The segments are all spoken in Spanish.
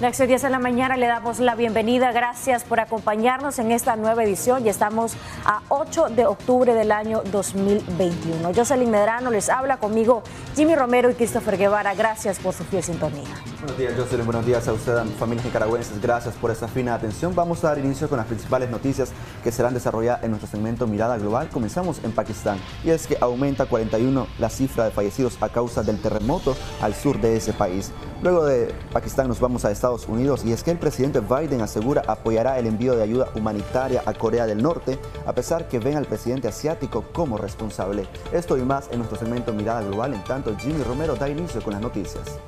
Acción 10 de la mañana, le damos la bienvenida. Gracias por acompañarnos en esta nueva edición. Ya estamos a 8 de octubre del año 2021. Jocelyn Medrano les habla, conmigo Jimmy Romero y Christopher Guevara. Gracias por su fiel sintonía. Buenos días, Jocelyn. Buenos días a ustedes, familias nicaragüenses. Gracias por esa fina atención. Vamos a dar inicio con las principales noticias que serán desarrolladas en nuestro segmento Mirada Global. Comenzamos en Pakistán. Y es que aumenta 41 la cifra de fallecidos a causa del terremoto al sur de ese país. Luego de Pakistán nos vamos a Estados Unidos, y es que el presidente Biden asegura apoyará el envío de ayuda humanitaria a Corea del Norte, a pesar que ven al presidente asiático como responsable. Esto y más en nuestro segmento Mirada Global. En tanto, Jimmy Romero da inicio con las noticias.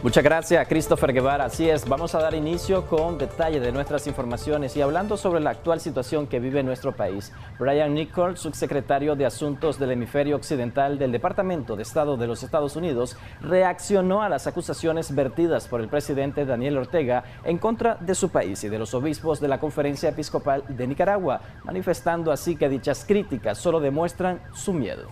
Muchas gracias, Christopher Guevara. Así es, vamos a dar inicio con detalle de nuestras informaciones y hablando sobre la actual situación que vive nuestro país. Brian Nichols, subsecretario de Asuntos del Hemisferio Occidental del Departamento de Estado de los Estados Unidos, reaccionó a las acusaciones vertidas por el presidente Daniel Ortega en contra de su país y de los obispos de la Conferencia Episcopal de Nicaragua, manifestando así que dichas críticas solo demuestran su miedo.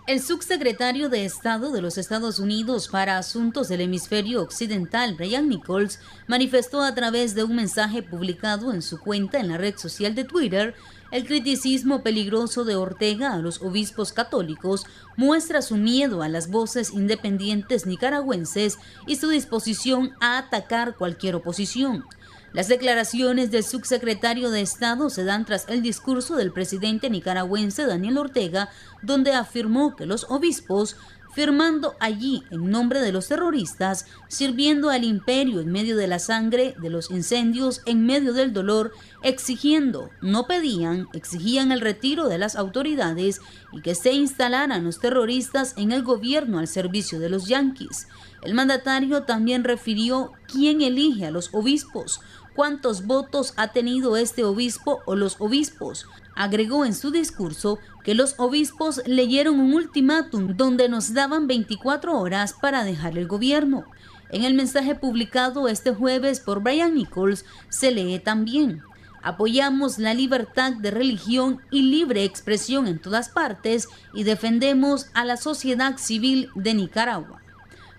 El subsecretario de Estado de los Estados Unidos para Asuntos del Hemisferio Occidental, Brian Nichols, manifestó a través de un mensaje publicado en su cuenta en la red social de Twitter el criticismo peligroso de Ortega a los obispos católicos, muestra su miedo a las voces independientes nicaragüenses y su disposición a atacar cualquier oposición. Las declaraciones del subsecretario de Estado se dan tras el discurso del presidente nicaragüense Daniel Ortega, donde afirmó que los obispos, firmando allí en nombre de los terroristas, sirviendo al imperio en medio de la sangre, de los incendios, en medio del dolor, exigiendo, no pedían, exigían el retiro de las autoridades y que se instalaran los terroristas en el gobierno al servicio de los yanquis. El mandatario también refirió quién elige a los obispos, cuántos votos ha tenido este obispo o los obispos. Agregó en su discurso que los obispos leyeron un ultimátum donde nos daban 24 horas para dejar el gobierno. En el mensaje publicado este jueves por Brian Nichols se lee también: apoyamos la libertad de religión y libre expresión en todas partes y defendemos a la sociedad civil de Nicaragua.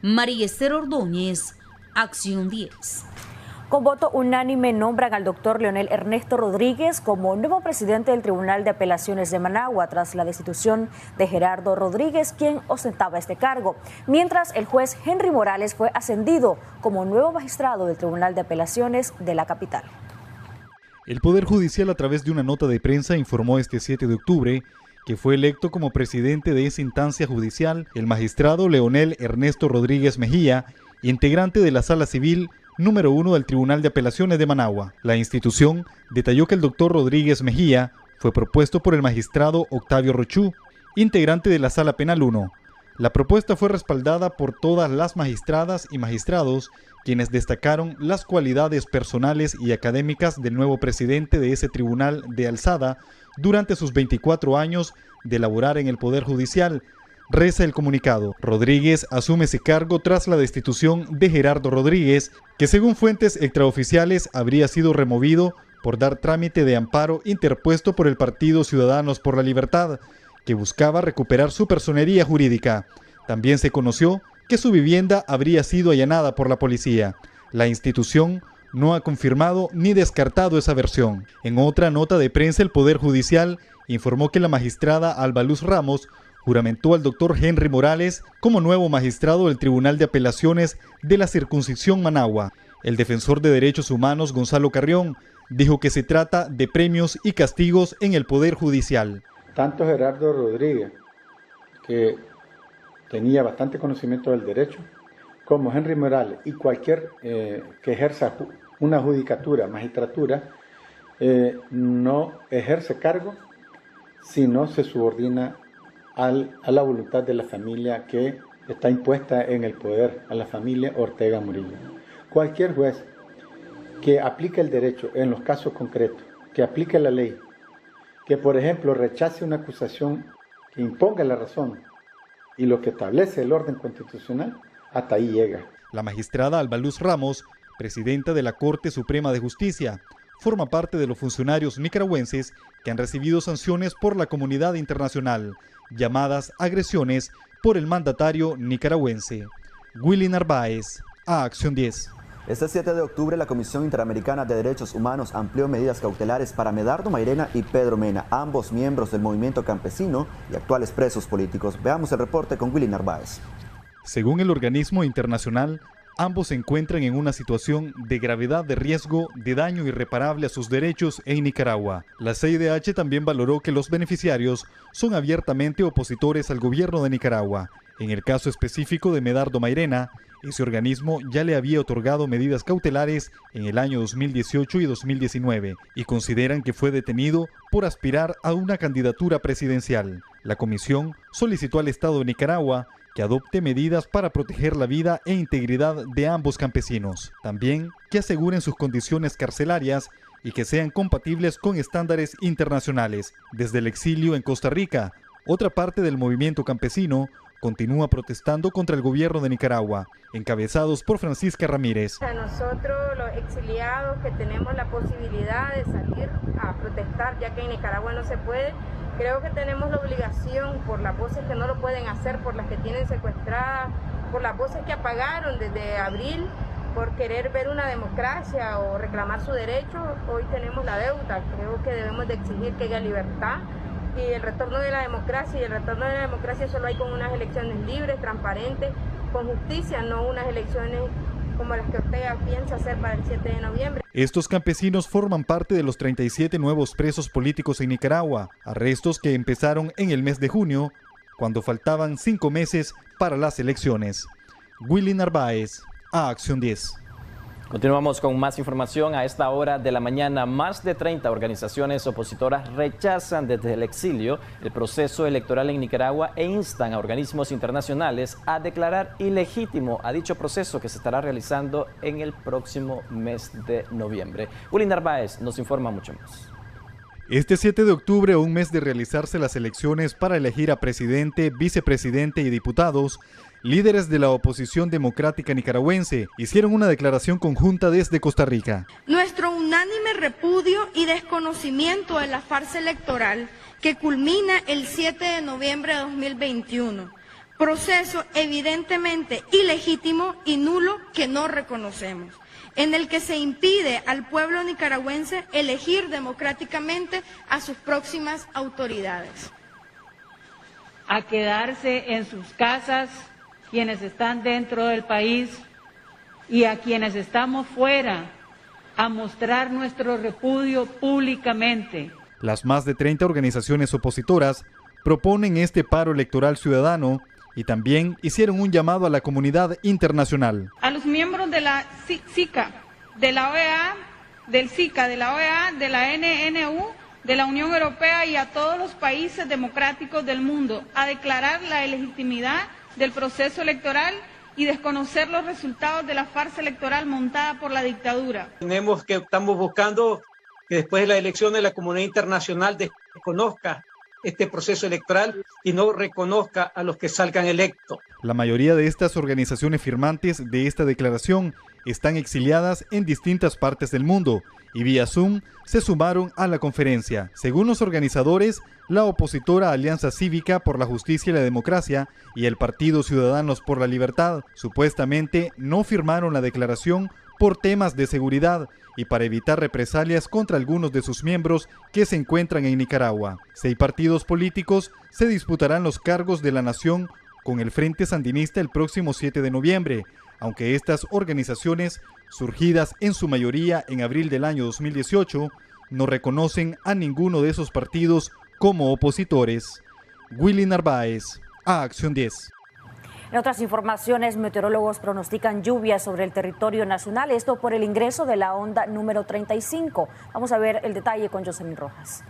María Esther Ordóñez, Acción 10. Con voto unánime nombran al doctor Leonel Ernesto Rodríguez como nuevo presidente del Tribunal de Apelaciones de Managua tras la destitución de Gerardo Rodríguez, quien ostentaba este cargo, mientras el juez Henry Morales fue ascendido como nuevo magistrado del Tribunal de Apelaciones de la capital. El Poder Judicial, a través de una nota de prensa, informó este 7 de octubre que fue electo como presidente de esa instancia judicial el magistrado Leonel Ernesto Rodríguez Mejía, integrante de la Sala Civil número 1 del Tribunal de Apelaciones de Managua. La institución detalló que el doctor Rodríguez Mejía fue propuesto por el magistrado Octavio Rochú, integrante de la Sala Penal 1. La propuesta fue respaldada por todas las magistradas y magistrados, quienes destacaron las cualidades personales y académicas del nuevo presidente de ese tribunal de alzada durante sus 24 años de laborar en el Poder Judicial. Reza el comunicado. Rodríguez asume ese cargo tras la destitución de Gerardo Rodríguez, que según fuentes extraoficiales habría sido removido por dar trámite de amparo interpuesto por el Partido Ciudadanos por la Libertad, que buscaba recuperar su personería jurídica. También se conoció que su vivienda habría sido allanada por la policía. La institución no ha confirmado ni descartado esa versión. En otra nota de prensa, el Poder Judicial informó que la magistrada Alba Luz Ramos juramentó al doctor Henry Morales como nuevo magistrado del Tribunal de Apelaciones de la Circunscripción Managua. El defensor de derechos humanos Gonzalo Carrión dijo que se trata de premios y castigos en el Poder Judicial. Tanto Gerardo Rodríguez, que tenía bastante conocimiento del derecho, como Henry Morales y cualquier que ejerza una judicatura, magistratura, no ejerce cargo si no se subordina a la voluntad de la familia que está impuesta en el poder, a la familia Ortega Murillo. Cualquier juez que aplique el derecho en los casos concretos, que aplique la ley, que por ejemplo rechace una acusación que imponga la razón y lo que establece el orden constitucional, hasta ahí llega. La magistrada Alba Luz Ramos, presidenta de la Corte Suprema de Justicia, forma parte de los funcionarios nicaragüenses que han recibido sanciones por la comunidad internacional, llamadas agresiones por el mandatario nicaragüense. Willy Narváez, a Acción 10. Este 7 de octubre, la Comisión Interamericana de Derechos Humanos amplió medidas cautelares para Medardo Mairena y Pedro Mena, ambos miembros del movimiento campesino y actuales presos políticos. Veamos el reporte con Willy Narváez. Según el organismo internacional, ambos se encuentran en una situación de gravedad de riesgo de daño irreparable a sus derechos en Nicaragua. La CIDH también valoró que los beneficiarios son abiertamente opositores al gobierno de Nicaragua. En el caso específico de Medardo Mairena, ese organismo ya le había otorgado medidas cautelares en el año 2018 y 2019 y consideran que fue detenido por aspirar a una candidatura presidencial. La comisión solicitó al Estado de Nicaragua que adopte medidas para proteger la vida e integridad de ambos campesinos. También que aseguren sus condiciones carcelarias y que sean compatibles con estándares internacionales. Desde el exilio en Costa Rica, otra parte del movimiento campesino continúa protestando contra el gobierno de Nicaragua, encabezados por Francisca Ramírez. A nosotros, los exiliados que tenemos la posibilidad de salir a protestar, ya que en Nicaragua no se puede, creo que tenemos la obligación, por las voces que no lo pueden hacer, por las que tienen secuestradas, por las voces que apagaron desde abril, por querer ver una democracia o reclamar su derecho, hoy tenemos la deuda. Creo que debemos de exigir que haya libertad y el retorno de la democracia, y el retorno de la democracia solo hay con unas elecciones libres, transparentes, con justicia, no unas elecciones como las que Ortega piensa hacer para el 7 de noviembre. Estos campesinos forman parte de los 37 nuevos presos políticos en Nicaragua, arrestos que empezaron en el mes de junio, cuando faltaban 5 meses para las elecciones. Willy Narváez, a Acción 10. Continuamos con más información. A esta hora de la mañana, más de 30 organizaciones opositoras rechazan desde el exilio el proceso electoral en Nicaragua e instan a organismos internacionales a declarar ilegítimo a dicho proceso que se estará realizando en el próximo mes de noviembre. Willy Narváez nos informa mucho más. Este 7 de octubre, a un mes de realizarse las elecciones para elegir a presidente, vicepresidente y diputados, líderes de la oposición democrática nicaragüense hicieron una declaración conjunta desde Costa Rica. Nuestro unánime repudio y desconocimiento de la farsa electoral que culmina el 7 de noviembre de 2021. Proceso evidentemente ilegítimo y nulo que no reconocemos, en el que se impide al pueblo nicaragüense elegir democráticamente a sus próximas autoridades. A quedarse en sus casas quienes están dentro del país y a quienes estamos fuera, a mostrar nuestro repudio públicamente. Las más de 30 organizaciones opositoras proponen este paro electoral ciudadano y también hicieron un llamado a la comunidad internacional. A los miembros de la SICA, de la OEA, del SICA, de la OEA, de la NNU, de la Unión Europea y a todos los países democráticos del mundo, a declarar la ilegitimidad del proceso electoral y desconocer los resultados de la farsa electoral montada por la dictadura. Estamos buscando que después de las elecciones la comunidad internacional desconozca este proceso electoral y no reconozca a los que salgan electos. La mayoría de estas organizaciones firmantes de esta declaración están exiliadas en distintas partes del mundo y vía Zoom se sumaron a la conferencia. Según los organizadores, la opositora Alianza Cívica por la Justicia y la Democracia y el Partido Ciudadanos por la Libertad supuestamente no firmaron la declaración por temas de seguridad y para evitar represalias contra algunos de sus miembros que se encuentran en Nicaragua. 6 partidos políticos se disputarán los cargos de la nación con el Frente Sandinista el próximo 7 de noviembre, aunque estas organizaciones, surgidas en su mayoría en abril del año 2018, no reconocen a ninguno de esos partidos como opositores. Willy Narváez, a Acción 10. En otras informaciones, meteorólogos pronostican lluvias sobre el territorio nacional, esto por el ingreso de la onda número 35. Vamos a ver el detalle con Jocelyn Rojas.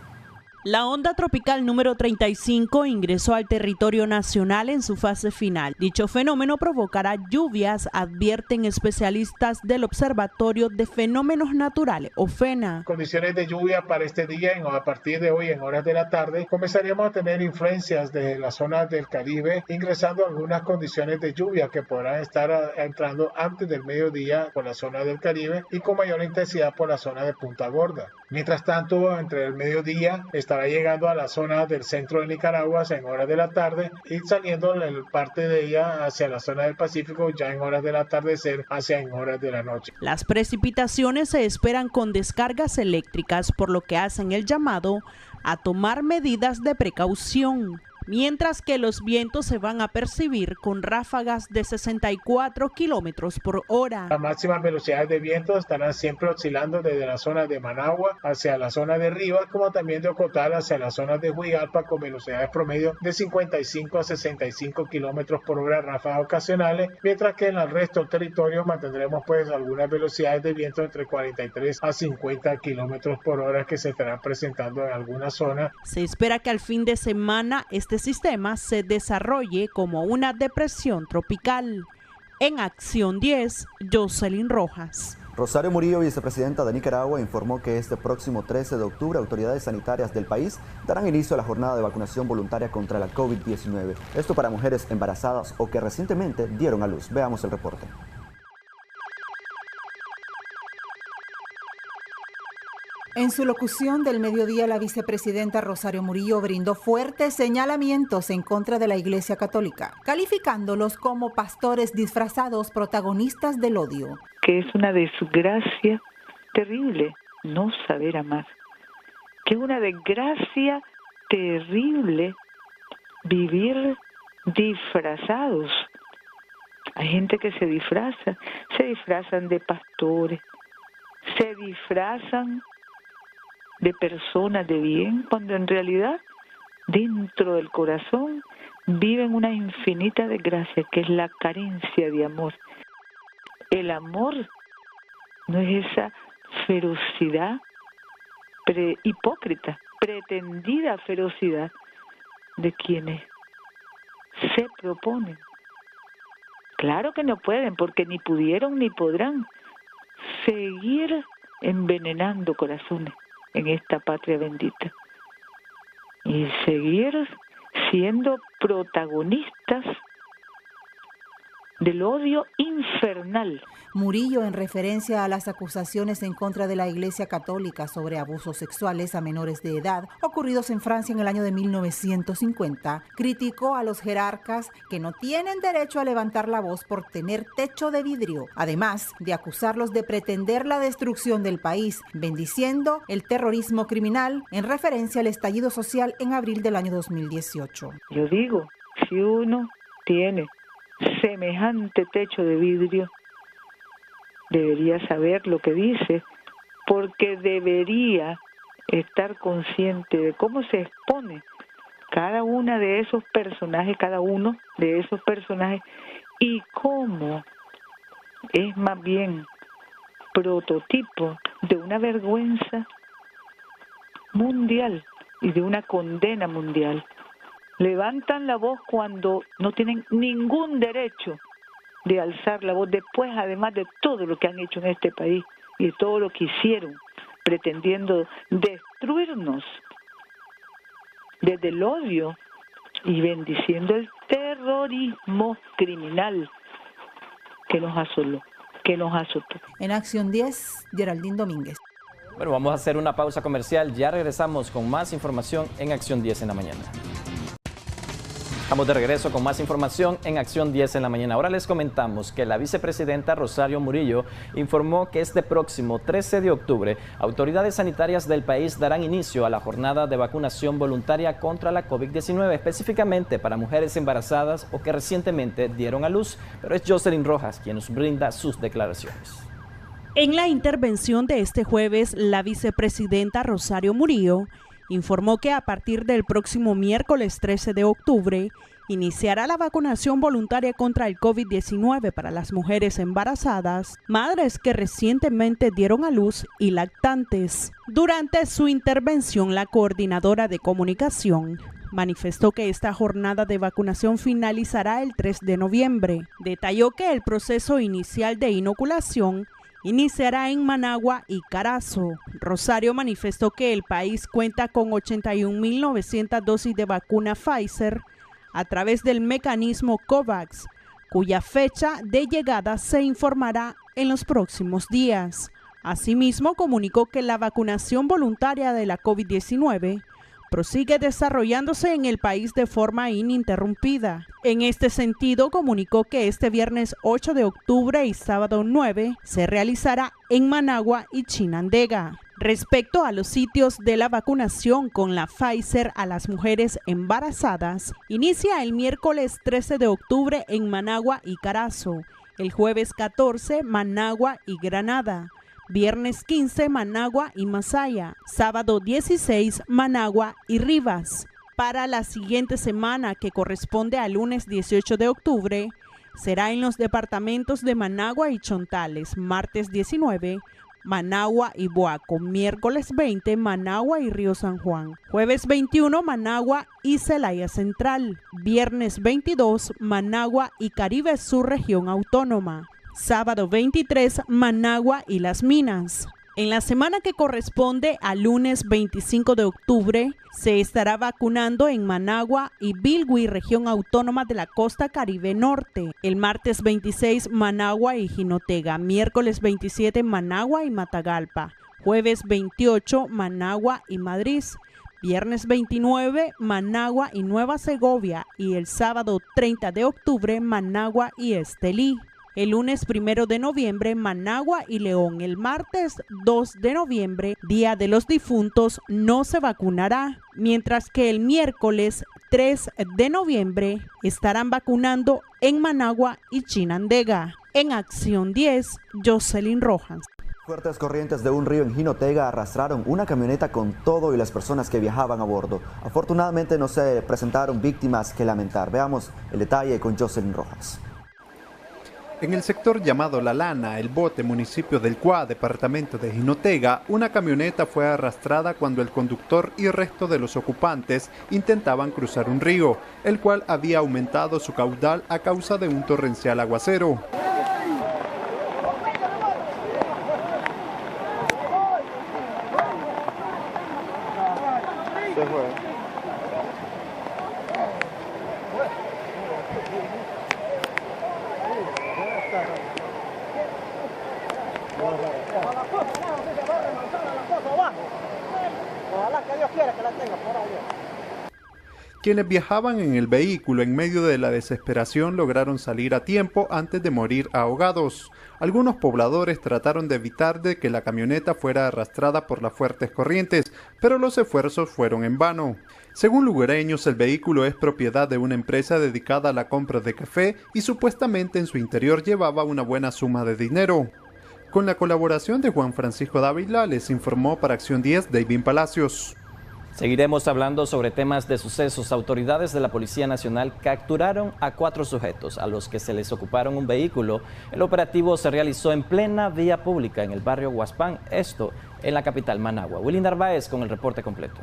La onda tropical número 35 ingresó al territorio nacional en su fase final. Dicho fenómeno provocará lluvias, advierten especialistas del Observatorio de Fenómenos Naturales, OFENA. Condiciones de lluvia para este día, a partir de hoy en horas de la tarde, comenzaríamos a tener influencias de la zona del Caribe, ingresando algunas condiciones de lluvia que podrán estar entrando antes del mediodía por la zona del Caribe y con mayor intensidad por la zona de Punta Gorda. Mientras tanto, entre el mediodía estará llegando a la zona del centro de Nicaragua en horas de la tarde y saliendo en parte de ella hacia la zona del Pacífico ya en horas del atardecer hacia en horas de la noche. Las precipitaciones se esperan con descargas eléctricas, por lo que hacen el llamado a tomar medidas de precaución, mientras que los vientos se van a percibir con ráfagas de 64 kilómetros por hora. Las máximas velocidades de viento estarán siempre oscilando desde la zona de Managua hacia la zona de Rivas, como también de Ocotal hacia la zona de Huigalpa, con velocidades promedio de 55 a 65 kilómetros por hora, ráfagas ocasionales, mientras que en el resto del territorio mantendremos algunas velocidades de viento entre 43 a 50 kilómetros por hora que se estarán presentando en algunas zonas. Se espera que al fin de semana este sistema se desarrolle como una depresión tropical. En Acción 10, Jocelyn Rojas. Rosario Murillo, vicepresidenta de Nicaragua, informó que este próximo 13 de octubre autoridades sanitarias del país darán inicio a la jornada de vacunación voluntaria contra la COVID-19. Esto para mujeres embarazadas o que recientemente dieron a luz. Veamos el reporte. En su locución del mediodía, la vicepresidenta Rosario Murillo brindó fuertes señalamientos en contra de la Iglesia Católica, calificándolos como pastores disfrazados protagonistas del odio. Que es una desgracia terrible no saber amar, que es una desgracia terrible vivir disfrazados. Hay gente que se disfrazan de pastores, se disfrazan de personas de bien, cuando en realidad dentro del corazón viven una infinita desgracia, que es la carencia de amor. El amor no es esa ferocidad hipócrita, pretendida ferocidad de quienes se proponen. Claro que no pueden, porque ni pudieron ni podrán seguir envenenando corazones en esta patria bendita y seguir siendo protagonistas del odio infernal. Murillo, en referencia a las acusaciones en contra de la Iglesia Católica sobre abusos sexuales a menores de edad ocurridos en Francia en el año de 1950, criticó a los jerarcas que no tienen derecho a levantar la voz por tener techo de vidrio, además de acusarlos de pretender la destrucción del país, bendiciendo el terrorismo criminal en referencia al estallido social en abril del año 2018. Yo digo, si uno tiene semejante techo de vidrio, debería saber lo que dice, porque debería estar consciente de cómo se expone cada uno de esos personajes y cómo es más bien prototipo de una vergüenza mundial y de una condena mundial. Levantan la voz cuando no tienen ningún derecho de alzar la voz, después además de todo lo que han hecho en este país y de todo lo que hicieron, pretendiendo destruirnos desde el odio y bendiciendo el terrorismo criminal que nos asoló, que nos azotó. En Acción 10, Geraldine Domínguez. Bueno, vamos a hacer una pausa comercial, ya regresamos con más información en Acción 10 en la mañana. Estamos de regreso con más información en Acción 10 en la mañana. Ahora les comentamos que la vicepresidenta Rosario Murillo informó que este próximo 13 de octubre, autoridades sanitarias del país darán inicio a la jornada de vacunación voluntaria contra la COVID-19, específicamente para mujeres embarazadas o que recientemente dieron a luz. Pero es Jocelyn Rojas quien nos brinda sus declaraciones. En la intervención de este jueves, la vicepresidenta Rosario Murillo informó que a partir del próximo miércoles 13 de octubre iniciará la vacunación voluntaria contra el COVID-19 para las mujeres embarazadas, madres que recientemente dieron a luz y lactantes. Durante su intervención, la coordinadora de comunicación manifestó que esta jornada de vacunación finalizará el 3 de noviembre. Detalló que el proceso inicial de inoculación iniciará en Managua y Carazo. Rosario manifestó que el país cuenta con 81.900 dosis de vacuna Pfizer a través del mecanismo COVAX, cuya fecha de llegada se informará en los próximos días. Asimismo, comunicó que la vacunación voluntaria de la COVID-19 prosigue desarrollándose en el país de forma ininterrumpida. En este sentido, comunicó que este viernes 8 de octubre y sábado 9 se realizará en Managua y Chinandega. Respecto a los sitios de la vacunación con la Pfizer a las mujeres embarazadas, inicia el miércoles 13 de octubre en Managua y Carazo, el jueves 14 Managua y Granada, viernes 15 Managua y Masaya, sábado 16 Managua y Rivas. Para la siguiente semana, que corresponde al lunes 18 de octubre, será en los departamentos de Managua y Chontales, martes 19 Managua y Boaco, miércoles 20 Managua y Río San Juan, jueves 21 Managua y Celaya Central, viernes 22 Managua y Caribe Sur Región Autónoma, sábado 23 Managua y Las Minas. En la semana que corresponde al lunes 25 de octubre, se estará vacunando en Managua y Bilwi, región autónoma de la costa Caribe Norte. El martes 26, Managua y Jinotega. Miércoles 27, Managua y Matagalpa. Jueves 28, Managua y Madrid. Viernes 29, Managua y Nueva Segovia. Y el sábado 30 de octubre, Managua y Estelí. El lunes 1 de noviembre, Managua y León. El martes 2 de noviembre, Día de los Difuntos, no se vacunará. Mientras que el miércoles 3 de noviembre estarán vacunando en Managua y Chinandega. En Acción 10, Jocelyn Rojas. Fuertes corrientes de un río en Jinotega arrastraron una camioneta con todo y las personas que viajaban a bordo. Afortunadamente no se presentaron víctimas que lamentar. Veamos el detalle con Jocelyn Rojas. En el sector llamado La Lana, El Bote, municipio del Cuá, departamento de Jinotega, una camioneta fue arrastrada cuando el conductor y el resto de los ocupantes intentaban cruzar un río, el cual había aumentado su caudal a causa de un torrencial aguacero. Quienes viajaban en el vehículo en medio de la desesperación lograron salir a tiempo antes de morir ahogados. Algunos pobladores trataron de evitar de que la camioneta fuera arrastrada por las fuertes corrientes, pero los esfuerzos fueron en vano. Según lugareños, el vehículo es propiedad de una empresa dedicada a la compra de café y supuestamente en su interior llevaba una buena suma de dinero. Con la colaboración de Juan Francisco Dávila, les informó para Acción 10 David Palacios. Seguiremos hablando sobre temas de sucesos. Autoridades de la Policía Nacional capturaron a 4 sujetos a los que se les ocuparon un vehículo. El operativo se realizó en plena vía pública en el barrio Huaspán, esto en la capital Managua. Willy Narváez con el reporte completo.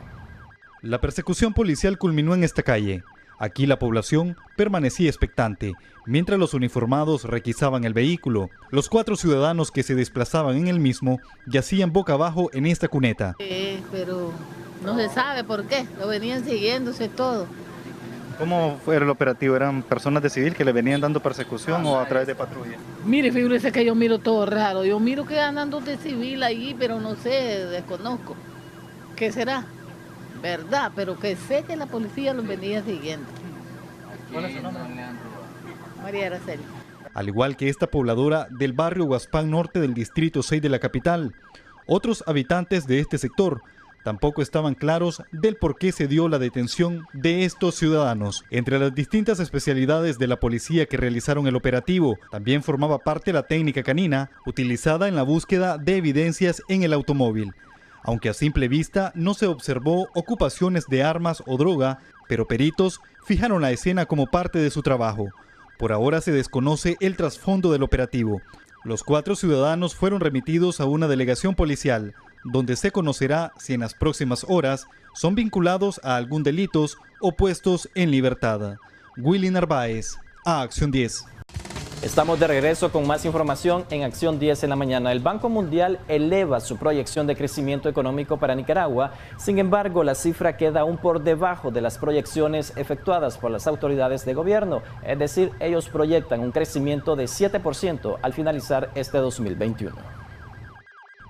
La persecución policial culminó en esta calle. Aquí la población permanecía expectante, mientras los uniformados requisaban el vehículo. Los 4 ciudadanos que se desplazaban en el mismo yacían boca abajo en esta cuneta. Pero no se sabe por qué, lo venían siguiéndose todo. ¿Cómo fue el operativo? ¿Eran personas de civil que le venían dando persecución o a través de patrulla? Mire, fíjese que yo miro todo raro. Yo miro que andan de civil allí, pero no sé, desconozco. ¿Qué será? Verdad, pero que sé que la policía los venía siguiendo. ¿Cuál es su nombre? María Araceli. Al igual que esta pobladora del barrio Huaspán Norte del distrito 6 de la capital, otros habitantes de este sector tampoco estaban claros del por qué se dio la detención de estos ciudadanos. Entre las distintas especialidades de la policía que realizaron el operativo, también formaba parte la técnica canina utilizada en la búsqueda de evidencias en el automóvil. Aunque a simple vista no se observó ocupaciones de armas o droga, pero peritos fijaron la escena como parte de su trabajo. Por ahora se desconoce el trasfondo del operativo. Los 4 ciudadanos fueron remitidos a una delegación policial, donde se conocerá si en las próximas horas son vinculados a algún delito o puestos en libertad. Willy Narváez, a Acción 10. Estamos de regreso con más información en Acción 10 en la mañana. El Banco Mundial eleva su proyección de crecimiento económico para Nicaragua. Sin embargo, la cifra queda aún por debajo de las proyecciones efectuadas por las autoridades de gobierno. Es decir, ellos proyectan un crecimiento de 7% al finalizar este 2021.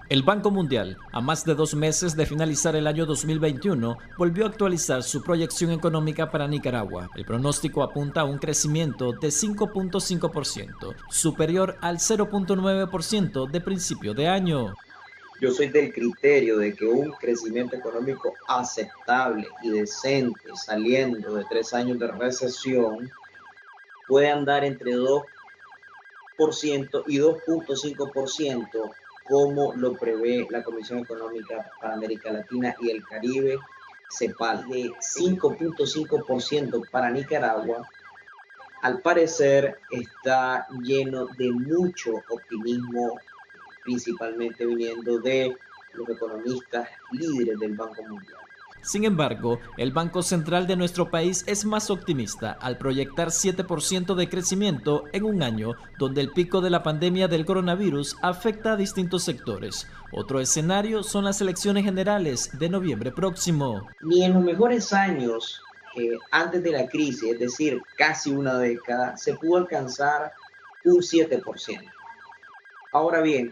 El Banco Mundial, a más de 2 meses de finalizar el año 2021, volvió a actualizar su proyección económica para Nicaragua. El pronóstico apunta a un crecimiento de 5.5%, superior al 0.9% de principio de año. Yo soy del criterio de que un crecimiento económico aceptable y decente, saliendo de 3 años de recesión, puede andar entre 2% y 2.5%, como lo prevé la Comisión Económica para América Latina y el Caribe, CEPAL. De 5.5% para Nicaragua, al parecer está lleno de mucho optimismo, principalmente viniendo de los economistas líderes del Banco Mundial. Sin embargo, el Banco Central de nuestro país es más optimista al proyectar 7% de crecimiento en un año donde el pico de la pandemia del coronavirus afecta a distintos sectores. Otro escenario son las elecciones generales de noviembre próximo. Ni en los mejores años antes de la crisis, es decir, casi una década, se pudo alcanzar un 7%. Ahora bien,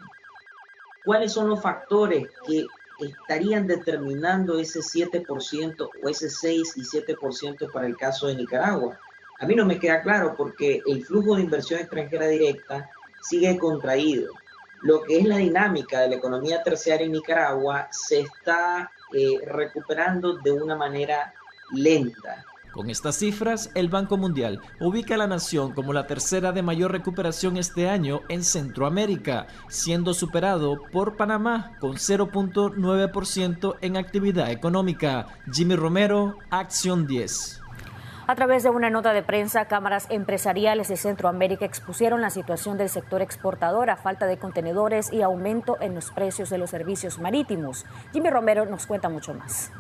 ¿cuáles son los factores que estarían determinando ese 7% o ese 6 y 7% para el caso de Nicaragua? A mí no me queda claro porque el flujo de inversión extranjera directa sigue contraído. Lo que es la dinámica de la economía terciaria en Nicaragua se está recuperando de una manera lenta. Con estas cifras, el Banco Mundial ubica a la nación como la tercera de mayor recuperación este año en Centroamérica, siendo superado por Panamá con 0.9% en actividad económica. Jimmy Romero, Acción 10. A través de una nota de prensa, cámaras empresariales de Centroamérica expusieron la situación del sector exportador a falta de contenedores y aumento en los precios de los servicios marítimos. Jimmy Romero nos cuenta mucho más.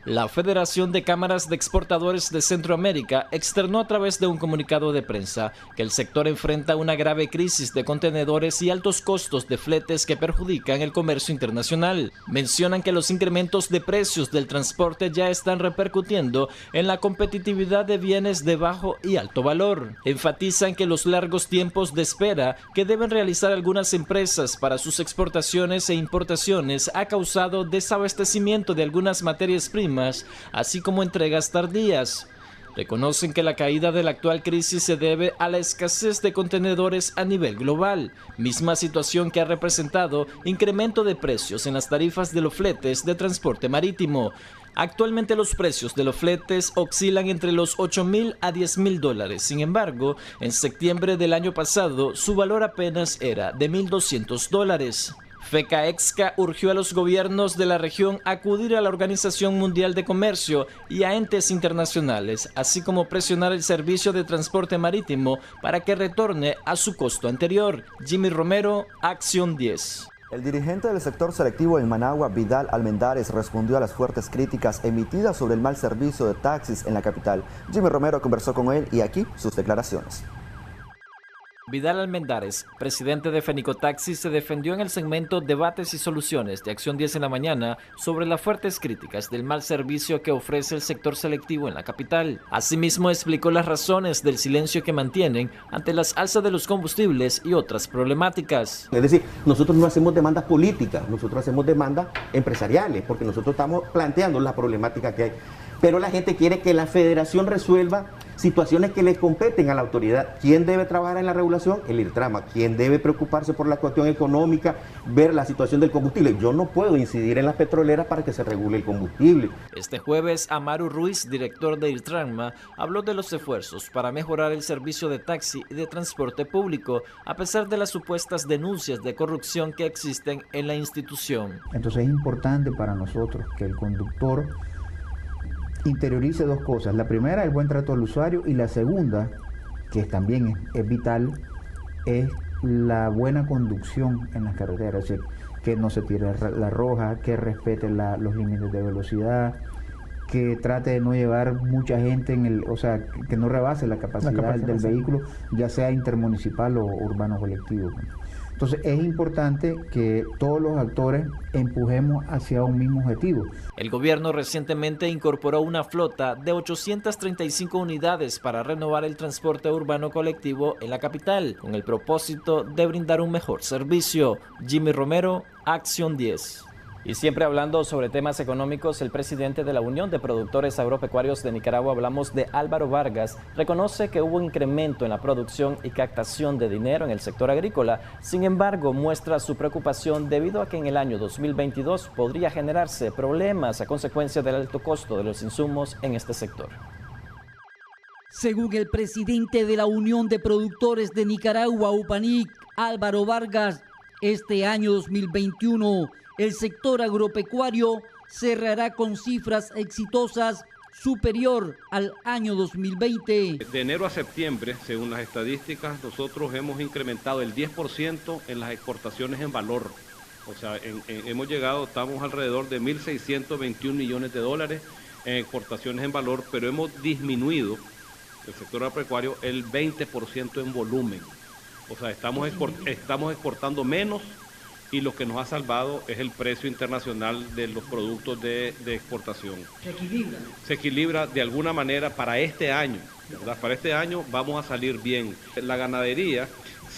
La Federación de Cámaras de Exportadores de Centroamérica externó a través de un comunicado de prensa que el sector enfrenta una grave crisis de contenedores y altos costos de fletes que perjudican el comercio internacional. Mencionan que los incrementos de precios del transporte ya están repercutiendo en la competitividad de bienes de bajo y alto valor. Enfatizan que los largos tiempos de espera que deben realizar algunas empresas para sus exportaciones e importaciones ha causado desabastecimiento de algunas materias primas, así como entregas tardías. Reconocen que la caída de la actual crisis se debe a la escasez de contenedores a nivel global, misma situación que ha representado incremento de precios en las tarifas de los fletes de transporte marítimo. Actualmente los precios de los fletes oscilan entre los $8,000 a $10,000. Sin embargo, en septiembre del año pasado, su valor apenas era de $1,200. FECAEXCA urgió a los gobiernos de la región a acudir a la Organización Mundial de Comercio y a entes internacionales, así como presionar el servicio de transporte marítimo para que retorne a su costo anterior. Jimmy Romero, Acción 10. El dirigente del sector selectivo en Managua, Vidal Almendares, respondió a las fuertes críticas emitidas sobre el mal servicio de taxis en la capital. Jimmy Romero conversó con él y aquí sus declaraciones. Vidal Almendares, presidente de Fenicotaxi, se defendió en el segmento Debates y Soluciones de Acción 10 en la mañana sobre las fuertes críticas del mal servicio que ofrece el sector selectivo en la capital. Asimismo, explicó las razones del silencio que mantienen ante las alzas de los combustibles y otras problemáticas. Es decir, nosotros no hacemos demandas políticas, nosotros hacemos demandas empresariales, porque nosotros estamos planteando la problemática que hay. Pero la gente quiere que la federación resuelva situaciones que le competen a la autoridad. ¿Quién debe trabajar en la regulación? El IRTRAMA. ¿Quién debe preocuparse por la cuestión económica? Ver la situación del combustible. Yo no puedo incidir en las petroleras para que se regule el combustible. Este jueves, Amaru Ruiz, director de IRTRAMA, habló de los esfuerzos para mejorar el servicio de taxi y de transporte público, a pesar de las supuestas denuncias de corrupción que existen en la institución. Entonces es importante para nosotros que el conductor interiorice dos cosas. La primera, el buen trato al usuario, y la segunda, que también es vital, es la buena conducción en las carreteras, es decir, que no se tire la roja, que respete los límites de velocidad, que trate de no llevar mucha gente que no rebase la capacidad del vehículo, ya sea intermunicipal o urbano colectivo. Entonces es importante que todos los actores empujemos hacia un mismo objetivo. El gobierno recientemente incorporó una flota de 835 unidades para renovar el transporte urbano colectivo en la capital, con el propósito de brindar un mejor servicio. Jimmy Romero, Acción 10. Y siempre hablando sobre temas económicos, el presidente de la Unión de Productores Agropecuarios de Nicaragua, hablamos de Álvaro Vargas, reconoce que hubo incremento en la producción y captación de dinero en el sector agrícola. Sin embargo, muestra su preocupación debido a que en el año 2022 podría generarse problemas a consecuencia del alto costo de los insumos en este sector. Según el presidente de la Unión de Productores de Nicaragua, UPANIC, Álvaro Vargas, este año 2021 el sector agropecuario cerrará con cifras exitosas superior al año 2020. De enero a septiembre, según las estadísticas, nosotros hemos incrementado el 10% en las exportaciones en valor. O sea, hemos llegado, estamos alrededor de 1.621 millones de dólares en exportaciones en valor, pero hemos disminuido el sector agropecuario el 20% en volumen. O sea, estamos exportando menos, y lo que nos ha salvado es el precio internacional de los productos de exportación. ¿Se equilibra? Se equilibra de alguna manera para este año, ¿verdad? Para este año vamos a salir bien. La ganadería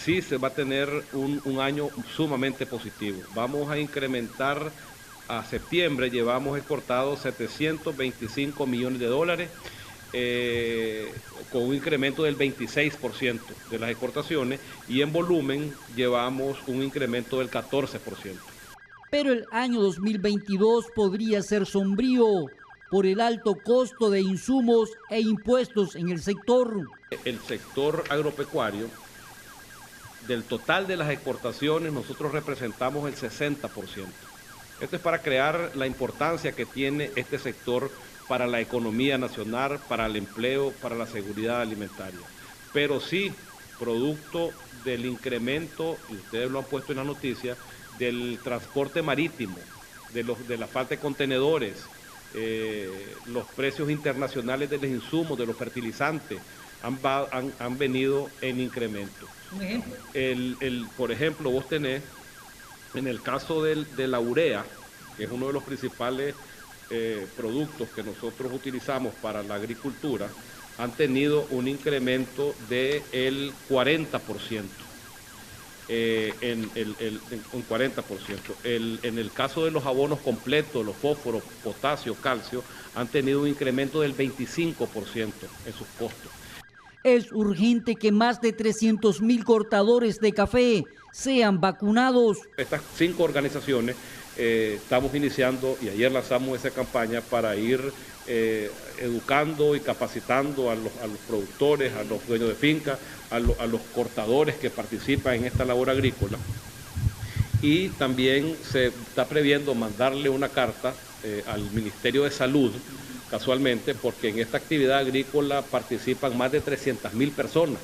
sí se va a tener un año sumamente positivo. Vamos a incrementar, a septiembre llevamos exportados 725 millones de dólares, con un incremento del 26% de las exportaciones, y en volumen llevamos un incremento del 14%. Pero el año 2022 podría ser sombrío por el alto costo de insumos e impuestos en el sector. El sector agropecuario, del total de las exportaciones, nosotros representamos el 60%. Esto es para crear la importancia que tiene este sector para la economía nacional, para el empleo, para la seguridad alimentaria. Pero sí, producto del incremento, y ustedes lo han puesto en la noticia, del transporte marítimo, de la falta de contenedores, los precios internacionales de los insumos, de los fertilizantes, han venido en incremento. ¿Un ejemplo? Por ejemplo, vos tenés, en el caso de la urea, que es uno de los principales productos que nosotros utilizamos para la agricultura, han tenido un incremento del 40%. Un 40%. En el caso de los abonos completos, los fósforos, potasio, calcio, han tenido un incremento del 25% en sus costos. Es urgente que más de 300.000 cortadores de café sean vacunados. Estas 5 organizaciones estamos iniciando, y ayer lanzamos esa campaña para ir educando y capacitando a los productores, a los dueños de fincas, a los cortadores que participan en esta labor agrícola. Y también se está previendo mandarle una carta al Ministerio de Salud, casualmente, porque en esta actividad agrícola participan más de 300.000 personas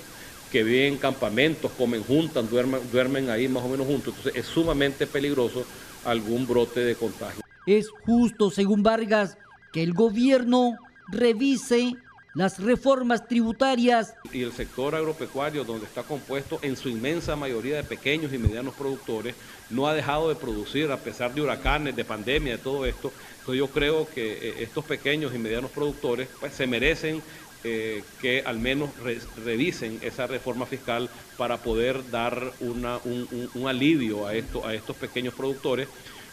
que viven en campamentos, comen juntas, duermen ahí más o menos juntos. Entonces es sumamente peligroso algún brote de contagio. Es justo, según Vargas, que el gobierno revise las reformas tributarias. Y el sector agropecuario, donde está compuesto en su inmensa mayoría de pequeños y medianos productores, no ha dejado de producir a pesar de huracanes, de pandemia, de todo esto. Entonces yo creo que estos pequeños y medianos productores pues, se merecen que al menos revisen esa reforma fiscal para poder dar un alivio a estos pequeños productores,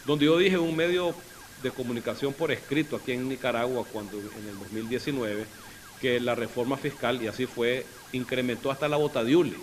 donde yo dije en un medio de comunicación por escrito aquí en Nicaragua cuando en el 2019 que la reforma fiscal, y así fue, incrementó hasta la botadiule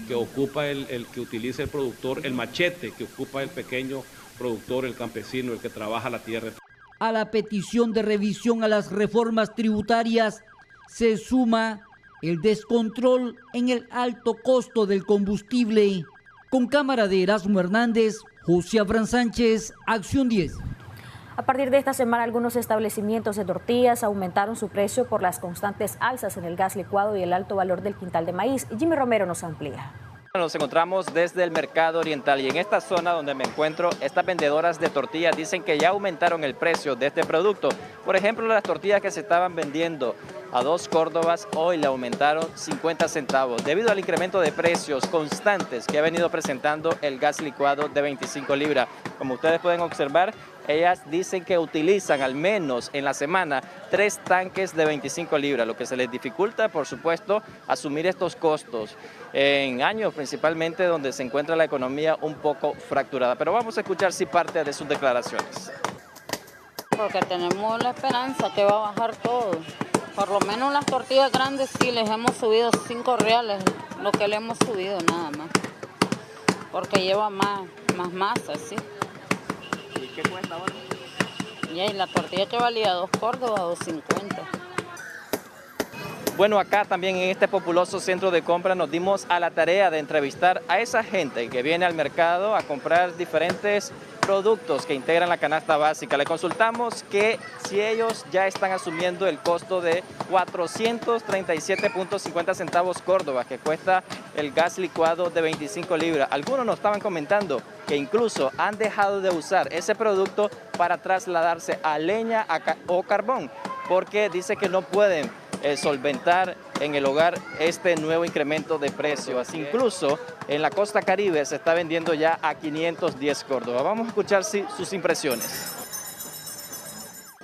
que ocupa el que utiliza el productor, el machete que ocupa el pequeño productor, el campesino, el que trabaja la tierra. A la petición de revisión a las reformas tributarias se suma el descontrol en el alto costo del combustible. Con cámara de Erasmo Hernández, José Abraham Sánchez, Acción 10. A partir de esta semana, algunos establecimientos de tortillas aumentaron su precio por las constantes alzas en el gas licuado y el alto valor del quintal de maíz. Jimmy Romero nos amplía. Nos encontramos desde el Mercado Oriental y en esta zona donde me encuentro, estas vendedoras de tortillas dicen que ya aumentaron el precio de este producto. Por ejemplo, las tortillas que se estaban vendiendo a 2 córdobas, hoy le aumentaron 50 centavos debido al incremento de precios constantes que ha venido presentando el gas licuado de 25 libras. Como ustedes pueden observar, ellas dicen que utilizan al menos en la semana 3 tanques de 25 libras, lo que se les dificulta, por supuesto, asumir estos costos en años principalmente donde se encuentra la economía un poco fracturada. Pero vamos a escuchar parte de sus declaraciones. Porque tenemos la esperanza que va a bajar todo. Por lo menos las tortillas grandes sí les hemos subido 5 reales, lo que le hemos subido nada más. Porque lleva más masa, sí. ¿Y qué cuesta ahora? Y la tortilla que valía 2 córdobas, 2.50. Bueno, acá también en este populoso centro de compra nos dimos a la tarea de entrevistar a esa gente que viene al mercado a comprar diferentes productos que integran la canasta básica. Le consultamos que si ellos ya están asumiendo el costo de 437.50 centavos córdobas que cuesta el gas licuado de 25 libras. Algunos nos estaban comentando que incluso han dejado de usar ese producto para trasladarse a leña o carbón, porque dice que no pueden solventar en el hogar este nuevo incremento de precios. Así incluso en la costa caribe se está vendiendo ya a 510 córdobas. Vamos a escuchar sus impresiones.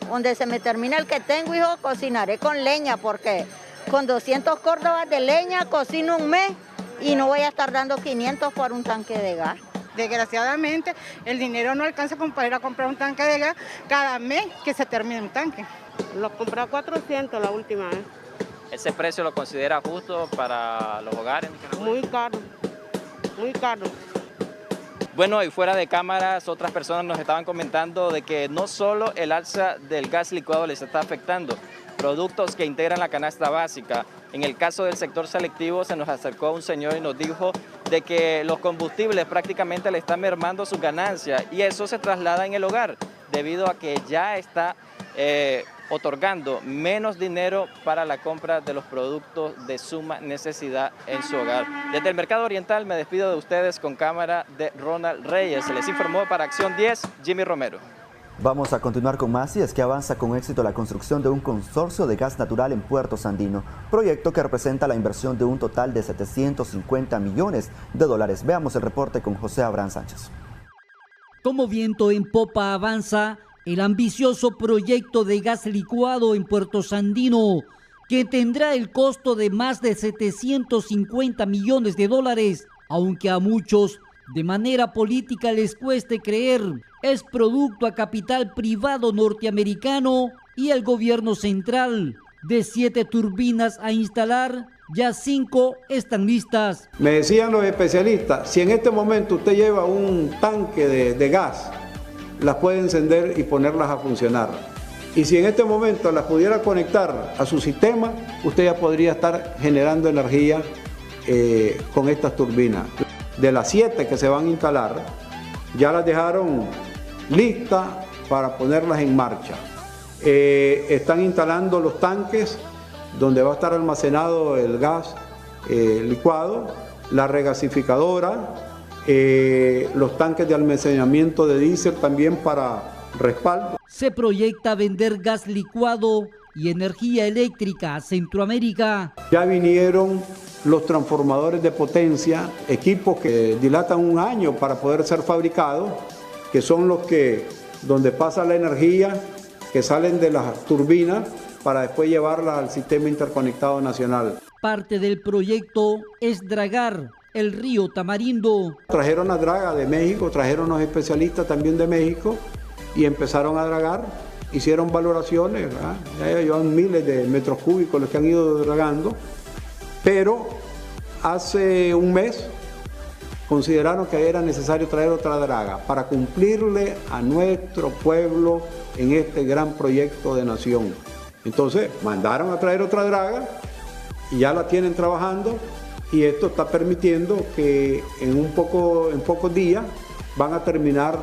Donde se me termina el que tengo, hijo, cocinaré con leña, porque con 200 córdobas de leña cocino un mes y no voy a estar dando 500 por un tanque de gas. Desgraciadamente, el dinero no alcanza para ir a comprar un tanque de gas cada mes que se termine un tanque. Lo compré a 400 la última vez. ¿Ese precio lo considera justo para los hogares? Muy caro, muy caro. Bueno, y fuera de cámaras, otras personas nos estaban comentando de que no solo el alza del gas licuado les está afectando, productos que integran la canasta básica. En el caso del sector selectivo se nos acercó un señor y nos dijo de que los combustibles prácticamente le están mermando sus ganancias y eso se traslada en el hogar debido a que ya está otorgando menos dinero para la compra de los productos de suma necesidad en su hogar. Desde el Mercado Oriental me despido de ustedes con cámara de Ronald Reyes. Se les informó para Acción 10, Jimmy Romero. Vamos a continuar con más y es que avanza con éxito la construcción de un consorcio de gas natural en Puerto Sandino, proyecto que representa la inversión de un total de 750 millones de dólares. Veamos el reporte con José Abraham Sánchez. Como viento en popa avanza el ambicioso proyecto de gas licuado en Puerto Sandino, que tendrá el costo de más de 750 millones de dólares, aunque a muchos de manera política les cueste creer, es producto a capital privado norteamericano y el gobierno central. De 7 turbinas a instalar, ya 5 están listas. Me decían los especialistas, si en este momento usted lleva un tanque de gas, las puede encender y ponerlas a funcionar. Y si en este momento las pudiera conectar a su sistema, usted ya podría estar generando energía con estas turbinas. De las 7 que se van a instalar, ya las dejaron listas para ponerlas en marcha. Están instalando los tanques donde va a estar almacenado el gas licuado, la regasificadora, los tanques de almacenamiento de diésel también para respaldo. Se proyecta vender gas licuado y energía eléctrica a Centroamérica. Ya vinieron los transformadores de potencia, equipos que dilatan un año para poder ser fabricados, que son los que donde pasa la energía que salen de las turbinas para después llevarla al sistema interconectado nacional. Parte del proyecto es dragar el río Tamarindo. Trajeron la draga de México, trajeron los especialistas también de México y empezaron a dragar, hicieron valoraciones, ¿verdad? Ya llevan miles de metros cúbicos los que han ido dragando, pero hace un mes consideraron que era necesario traer otra draga para cumplirle a nuestro pueblo en este gran proyecto de nación. Entonces mandaron a traer otra draga y ya la tienen trabajando y esto está permitiendo que en pocos días van a terminar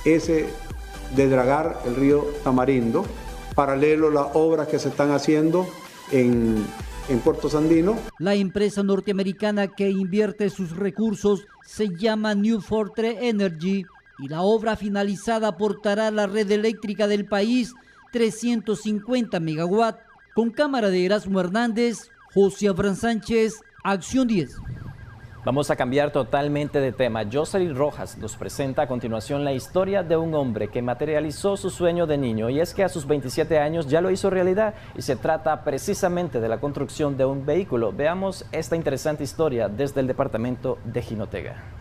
de dragar el río Tamarindo, paralelo a las obras que se están haciendo en Puerto Sandino. La empresa norteamericana que invierte sus recursos se llama New Fortress Energy y la obra finalizada aportará a la red eléctrica del país 350 megawatts. Con cámara de Erasmo Hernández, José Abraham Sánchez, Acción 10. Vamos a cambiar totalmente de tema. Jocelyn Rojas nos presenta a continuación la historia de un hombre que materializó su sueño de niño, y es que a sus 27 años ya lo hizo realidad, y se trata precisamente de la construcción de un vehículo. Veamos esta interesante historia desde el departamento de Jinotega.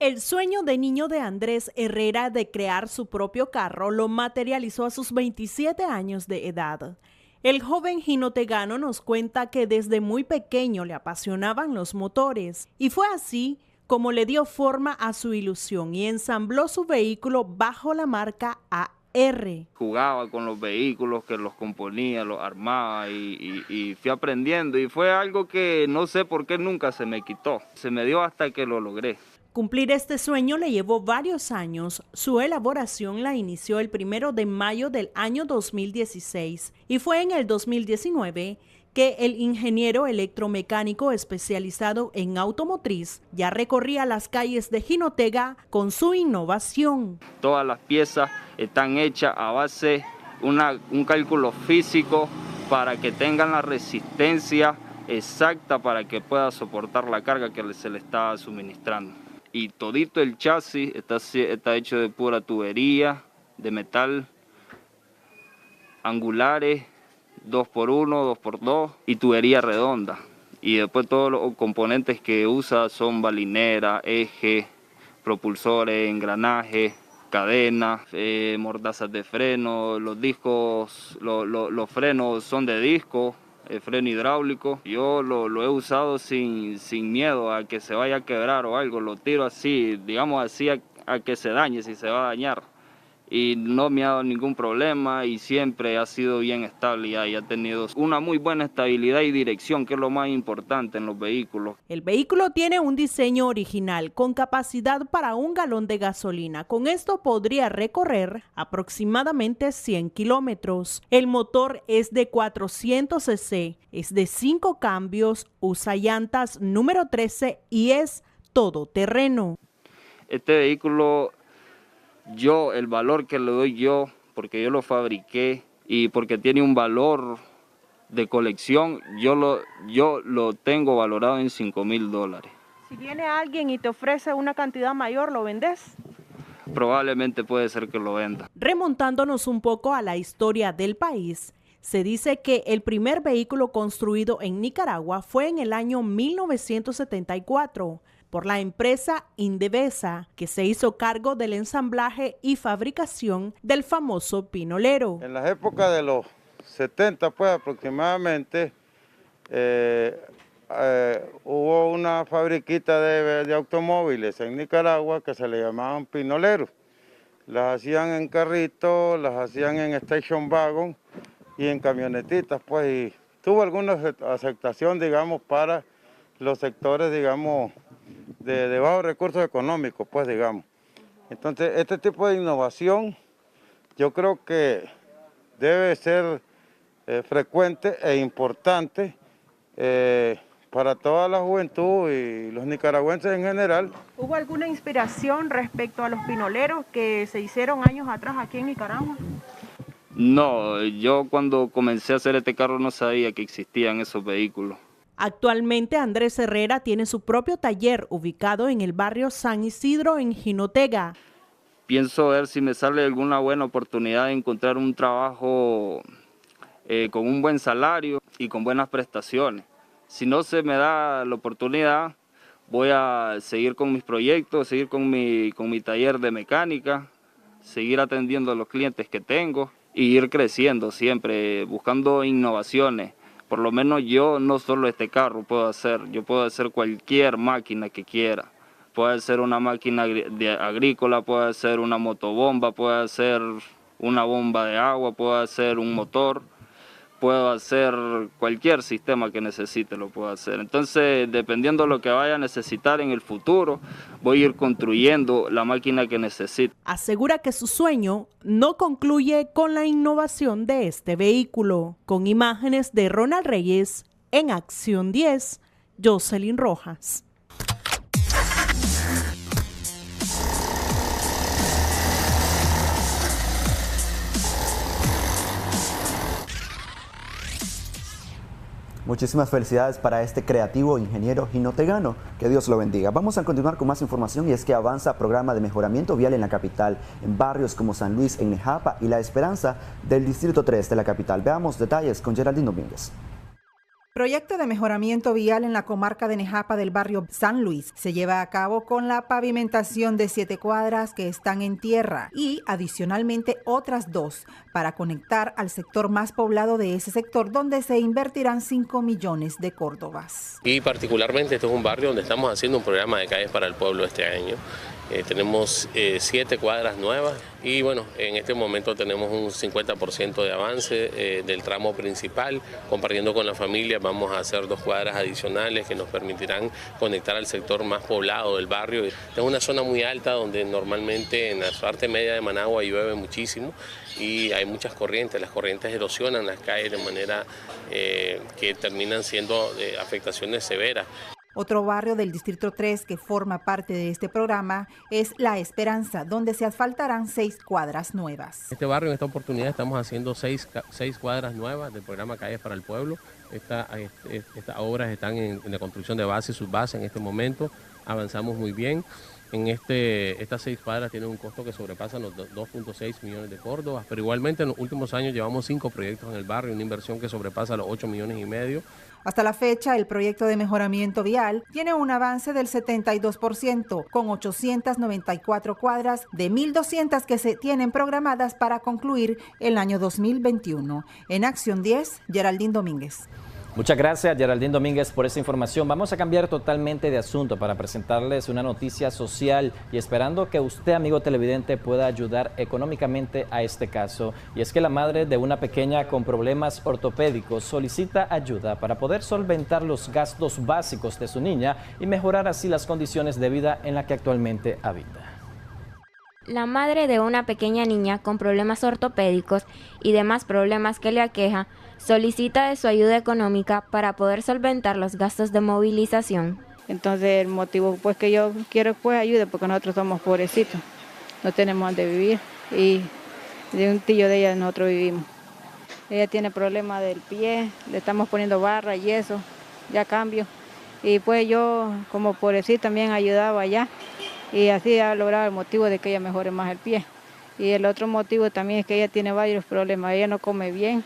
El sueño de niño de Andrés Herrera de crear su propio carro lo materializó a sus 27 años de edad. El joven jinotegano nos cuenta que desde muy pequeño le apasionaban los motores, y fue así como le dio forma a su ilusión y ensambló su vehículo bajo la marca AR. Jugaba con los vehículos, que los componía, los armaba y fui aprendiendo, y fue algo que no sé por qué nunca se me quitó. Se me dio hasta que lo logré. Cumplir este sueño le llevó varios años. Su elaboración la inició el 1 de mayo del año 2016 y fue en el 2019 que el ingeniero electromecánico especializado en automotriz ya recorría las calles de Jinotega con su innovación. Todas las piezas están hechas a base de un cálculo físico para que tengan la resistencia exacta para que pueda soportar la carga que se le está suministrando. Y todito el chasis está hecho de pura tubería, de metal, angulares, 2x1, 2x2 y tubería redonda. Y después todos los componentes que usa son balinera, eje, propulsores, engranajes, cadenas, mordazas de freno, los discos, los frenos son de disco. El freno hidráulico, yo lo he usado sin miedo a que se vaya a quebrar o algo, lo tiro así, digamos así, a que se dañe, si se va a dañar. Y no me ha dado ningún problema y siempre ha sido bien estable y ha tenido una muy buena estabilidad y dirección, que es lo más importante en los vehículos. El vehículo tiene un diseño original con capacidad para 1 galón de gasolina. Con esto podría recorrer aproximadamente 100 kilómetros. El motor es de 400 cc, es de 5 cambios, usa llantas número 13 y es todoterreno. Este vehículo, el valor que le doy yo, porque yo lo fabriqué y porque tiene un valor de colección, yo lo tengo valorado en $5,000. Si viene alguien y te ofrece una cantidad mayor, ¿lo vendes? Probablemente puede ser que lo venda. Remontándonos un poco a la historia del país, se dice que el primer vehículo construido en Nicaragua fue en el año 1974. Por la empresa Indevesa, que se hizo cargo del ensamblaje y fabricación del famoso pinolero. En las épocas de los 70, pues aproximadamente, hubo una fabriquita de automóviles en Nicaragua que se le llamaban pinoleros. Las hacían en carritos, las hacían en station wagon y en camionetitas, pues, y tuvo alguna aceptación, digamos, para los sectores, digamos, de bajos recursos económicos, pues, digamos. Entonces, este tipo de innovación yo creo que debe ser frecuente e importante para toda la juventud y los nicaragüenses en general. ¿Hubo alguna inspiración respecto a los pinoleros que se hicieron años atrás aquí en Nicaragua? No, yo cuando comencé a hacer este carro no sabía que existían esos vehículos. Actualmente Andrés Herrera tiene su propio taller ubicado en el barrio San Isidro en Jinotega. Pienso ver si me sale alguna buena oportunidad de encontrar un trabajo con un buen salario y con buenas prestaciones. Si no se me da la oportunidad, voy a seguir con mis proyectos, seguir con mi taller de mecánica, seguir atendiendo a los clientes que tengo y ir creciendo siempre, buscando innovaciones. Por lo menos yo no solo este carro puedo hacer, yo puedo hacer cualquier máquina que quiera. Puede ser una máquina agrícola, puede ser una motobomba, puede ser una bomba de agua, puede hacer un motor, puedo hacer cualquier sistema que necesite, lo puedo hacer. Entonces, dependiendo de lo que vaya a necesitar en el futuro, voy a ir construyendo la máquina que necesite. Asegura que su sueño no concluye con la innovación de este vehículo. Con imágenes de Ronald Reyes, en Acción 10, Jocelyn Rojas. Muchísimas felicidades para este creativo ingeniero jinotegano. Que Dios lo bendiga. Vamos a continuar con más información y es que avanza programa de mejoramiento vial en la capital, en barrios como San Luis, en Nejapa y La Esperanza del Distrito 3 de la capital. Veamos detalles con Geraldine Domínguez. Proyecto de mejoramiento vial en la comarca de Nejapa del barrio San Luis se lleva a cabo con la pavimentación de 7 cuadras que están en tierra y adicionalmente otras 2 para conectar al sector más poblado de ese sector, donde se invertirán 5 millones de córdobas. Y particularmente este es un barrio donde estamos haciendo un programa de calles para el pueblo este año. Tenemos 7 cuadras nuevas y bueno, en este momento tenemos un 50% de avance del tramo principal. Compartiendo con la familia vamos a hacer 2 cuadras adicionales que nos permitirán conectar al sector más poblado del barrio. Es una zona muy alta donde normalmente en la parte media de Managua llueve muchísimo y hay muchas corrientes. Las corrientes erosionan las calles de manera que terminan siendo afectaciones severas. Otro barrio del Distrito 3 que forma parte de este programa es La Esperanza, donde se asfaltarán 6 cuadras nuevas. En este barrio, en esta oportunidad, estamos haciendo 6 cuadras nuevas del programa Calles para el Pueblo. Estas obras están en la construcción de base y subbase en este momento. Avanzamos muy bien. Estas 6 cuadras tienen un costo que sobrepasa los 2.6 millones de córdobas, pero igualmente en los últimos años llevamos 5 proyectos en el barrio, una inversión que sobrepasa los 8 millones y medio. Hasta la fecha, el proyecto de mejoramiento vial tiene un avance del 72%, con 894 cuadras de 1.200 que se tienen programadas para concluir el año 2021. En Acción 10, Geraldine Domínguez. Muchas gracias, Geraldine Domínguez, por esa información. Vamos a cambiar totalmente de asunto para presentarles una noticia social y esperando que usted, amigo televidente, pueda ayudar económicamente a este caso. Y es que la madre de una pequeña con problemas ortopédicos solicita ayuda para poder solventar los gastos básicos de su niña y mejorar así las condiciones de vida en la que actualmente habita. La madre de una pequeña niña con problemas ortopédicos y demás problemas que le aqueja solicita de su ayuda económica para poder solventar los gastos de movilización. Entonces el motivo pues que yo quiero pues ayuda porque nosotros somos pobrecitos, no tenemos donde vivir y de un tío de ella nosotros vivimos. Ella tiene problemas del pie, le estamos poniendo barra y eso, ya cambio. Y pues yo como pobrecita también ayudaba allá y así ha logrado el motivo de que ella mejore más el pie. Y el otro motivo también es que ella tiene varios problemas, ella no come bien,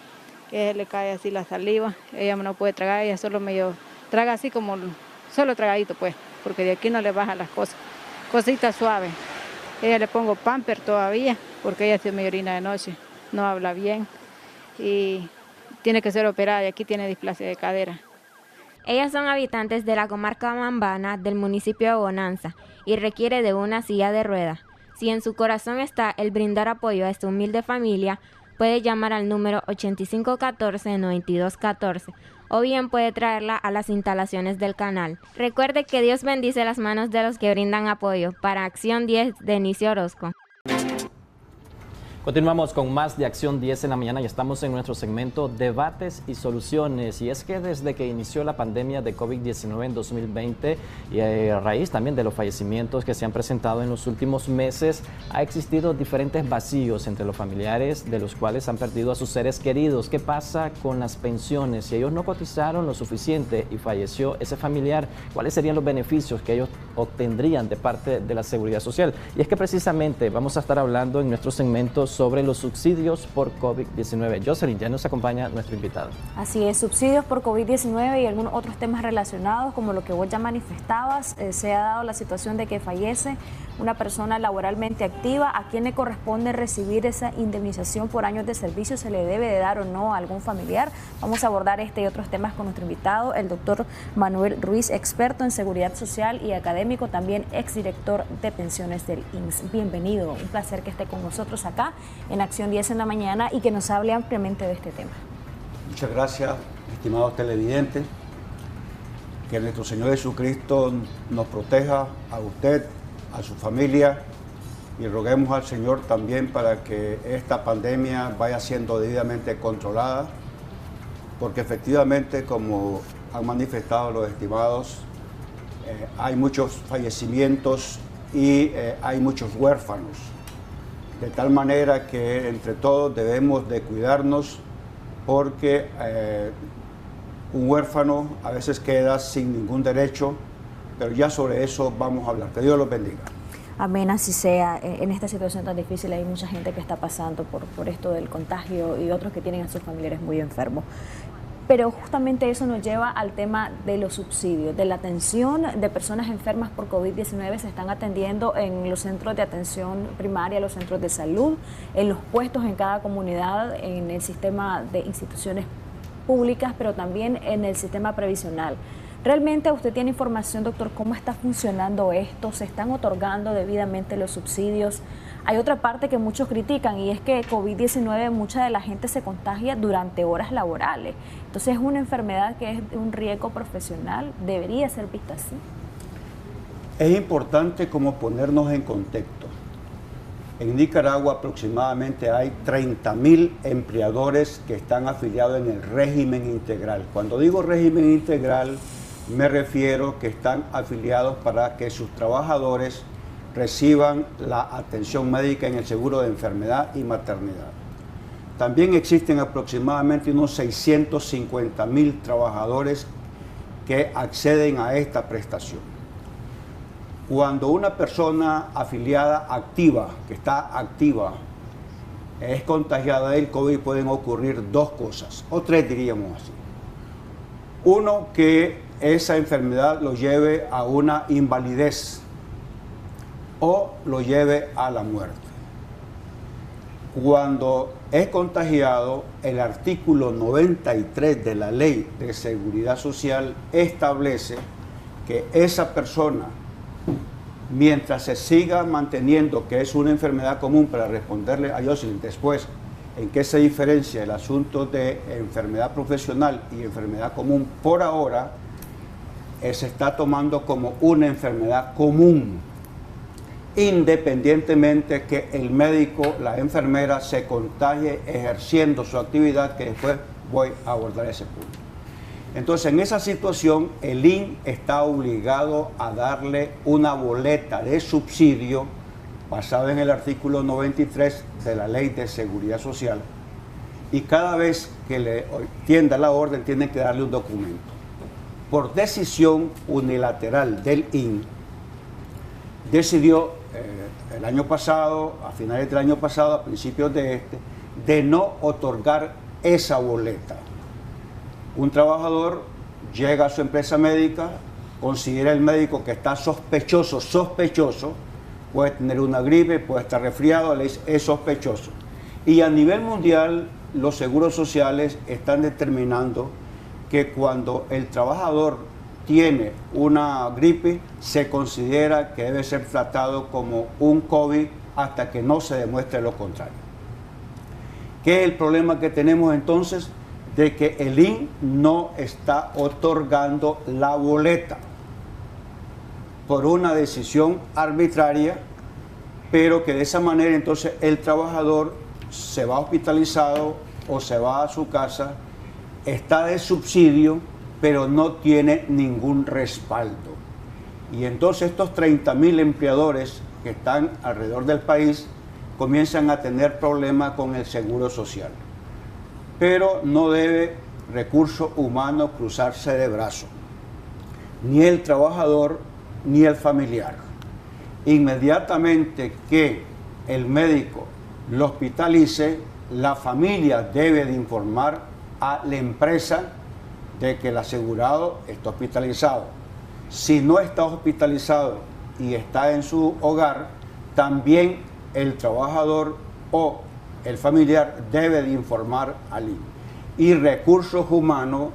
que le cae así la saliva, ella no puede tragar, ella solo medio traga así como solo tragadito pues, porque de aquí no le bajan las cosas, cositas suaves. Ella le pongo pamper todavía, porque ella se me orina de noche, no habla bien y tiene que ser operada y aquí tiene displasia de cadera. Ellas son habitantes de la comarca Mambana del municipio de Bonanza y requiere de una silla de ruedas. Si en su corazón está el brindar apoyo a esta humilde familia, puede llamar al número 8514-9214 o bien puede traerla a las instalaciones del canal. Recuerde que Dios bendice las manos de los que brindan apoyo. Para Acción 10, Denise Orozco. Continuamos con más de Acción 10 en la mañana y estamos en nuestro segmento Debates y Soluciones. Y es que desde que inició la pandemia de COVID-19 en 2020 y a raíz también de los fallecimientos que se han presentado en los últimos meses, ha existido diferentes vacíos entre los familiares de los cuales han perdido a sus seres queridos. ¿Qué pasa con las pensiones? Si ellos no cotizaron lo suficiente y falleció ese familiar, ¿cuáles serían los beneficios que ellos obtendrían de parte de la Seguridad Social? Y es que precisamente vamos a estar hablando en nuestro segmento sobre los subsidios por COVID-19. Jocelyn, ya nos acompaña nuestro invitado. Así es, subsidios por COVID-19 y algunos otros temas relacionados, como lo que vos ya manifestabas. Se ha dado la situación de que fallece una persona laboralmente activa. ¿A quién le corresponde recibir esa indemnización por años de servicio? ¿Se le debe de dar o no a algún familiar? Vamos a abordar este y otros temas con nuestro invitado, el doctor Manuel Ruiz, experto en seguridad social y académico, también exdirector de pensiones del IMSS. Bienvenido, un placer que esté con nosotros acá en Acción 10 en la mañana y que nos hable ampliamente de este tema. Muchas gracias, estimados televidentes. Que nuestro Señor Jesucristo nos proteja a usted, a su familia, y roguemos al Señor también para que esta pandemia vaya siendo debidamente controlada, porque efectivamente, como han manifestado los estimados, hay muchos fallecimientos y hay muchos huérfanos. De tal manera que entre todos debemos de cuidarnos porque un huérfano a veces queda sin ningún derecho, pero ya sobre eso vamos a hablar. Que Dios los bendiga. Amén, así sea. En esta situación tan difícil hay mucha gente que está pasando por esto del contagio y otros que tienen a sus familiares muy enfermos. Pero justamente eso nos lleva al tema de los subsidios, de la atención de personas enfermas por COVID-19. Se están atendiendo en los centros de atención primaria, los centros de salud, en los puestos en cada comunidad, en el sistema de instituciones públicas, pero también en el sistema previsional. ¿Realmente usted tiene información, doctor, cómo está funcionando esto? ¿Se están otorgando debidamente los subsidios? Hay otra parte que muchos critican y es que COVID-19 mucha de la gente se contagia durante horas laborales. Entonces es una enfermedad que es de un riesgo profesional. ¿Debería ser vista así? Es importante como ponernos en contexto. En Nicaragua aproximadamente hay 30.000 empleadores que están afiliados en el régimen integral. Cuando digo régimen integral, me refiero que están afiliados para que sus trabajadores reciban la atención médica en el seguro de enfermedad y maternidad. También existen aproximadamente unos 650.000 trabajadores que acceden a esta prestación. Cuando una persona afiliada activa, que está activa, es contagiada del COVID, pueden ocurrir dos cosas, o tres diríamos así. Uno, que esa enfermedad lo lleve a una invalidez o lo lleve a la muerte. Cuando es contagiado, el artículo 93 de la Ley de Seguridad Social establece que esa persona, mientras se siga manteniendo que es una enfermedad común, para responderle a Jocelyn después, ¿en qué se diferencia el asunto de enfermedad profesional y enfermedad común? Por ahora, se está tomando como una enfermedad común, independientemente que el médico, la enfermera, se contagie ejerciendo su actividad, que después voy a abordar ese punto. Entonces, en esa situación, el INS está obligado a darle una boleta de subsidio basada en el artículo 93 de la Ley de Seguridad Social, y cada vez que le tienda la orden, tienen que darle un documento. Por decisión unilateral del INS, decidió el año pasado, a finales del año pasado, a principios de este, de no otorgar esa boleta. Un trabajador llega a su empresa médica, considera el médico que está sospechoso, puede tener una gripe, puede estar resfriado, le dice es sospechoso. Y a nivel mundial, los seguros sociales están determinando que cuando el trabajador tiene una gripe, se considera que debe ser tratado como un COVID hasta que no se demuestre lo contrario. ¿Qué es el problema que tenemos entonces? De que el INS no está otorgando la boleta por una decisión arbitraria, pero que de esa manera entonces el trabajador se va hospitalizado o se va a su casa, está de subsidio, pero no tiene ningún respaldo. Y entonces estos 30.000 empleadores que están alrededor del país comienzan a tener problemas con el seguro social. Pero no debe recurso humano cruzarse de brazos, ni el trabajador ni el familiar. Inmediatamente que el médico lo hospitalice, la familia debe de informar a la empresa de que el asegurado está hospitalizado. Si no está hospitalizado y está en su hogar, también el trabajador o el familiar debe de informar al INS. Y Recursos Humanos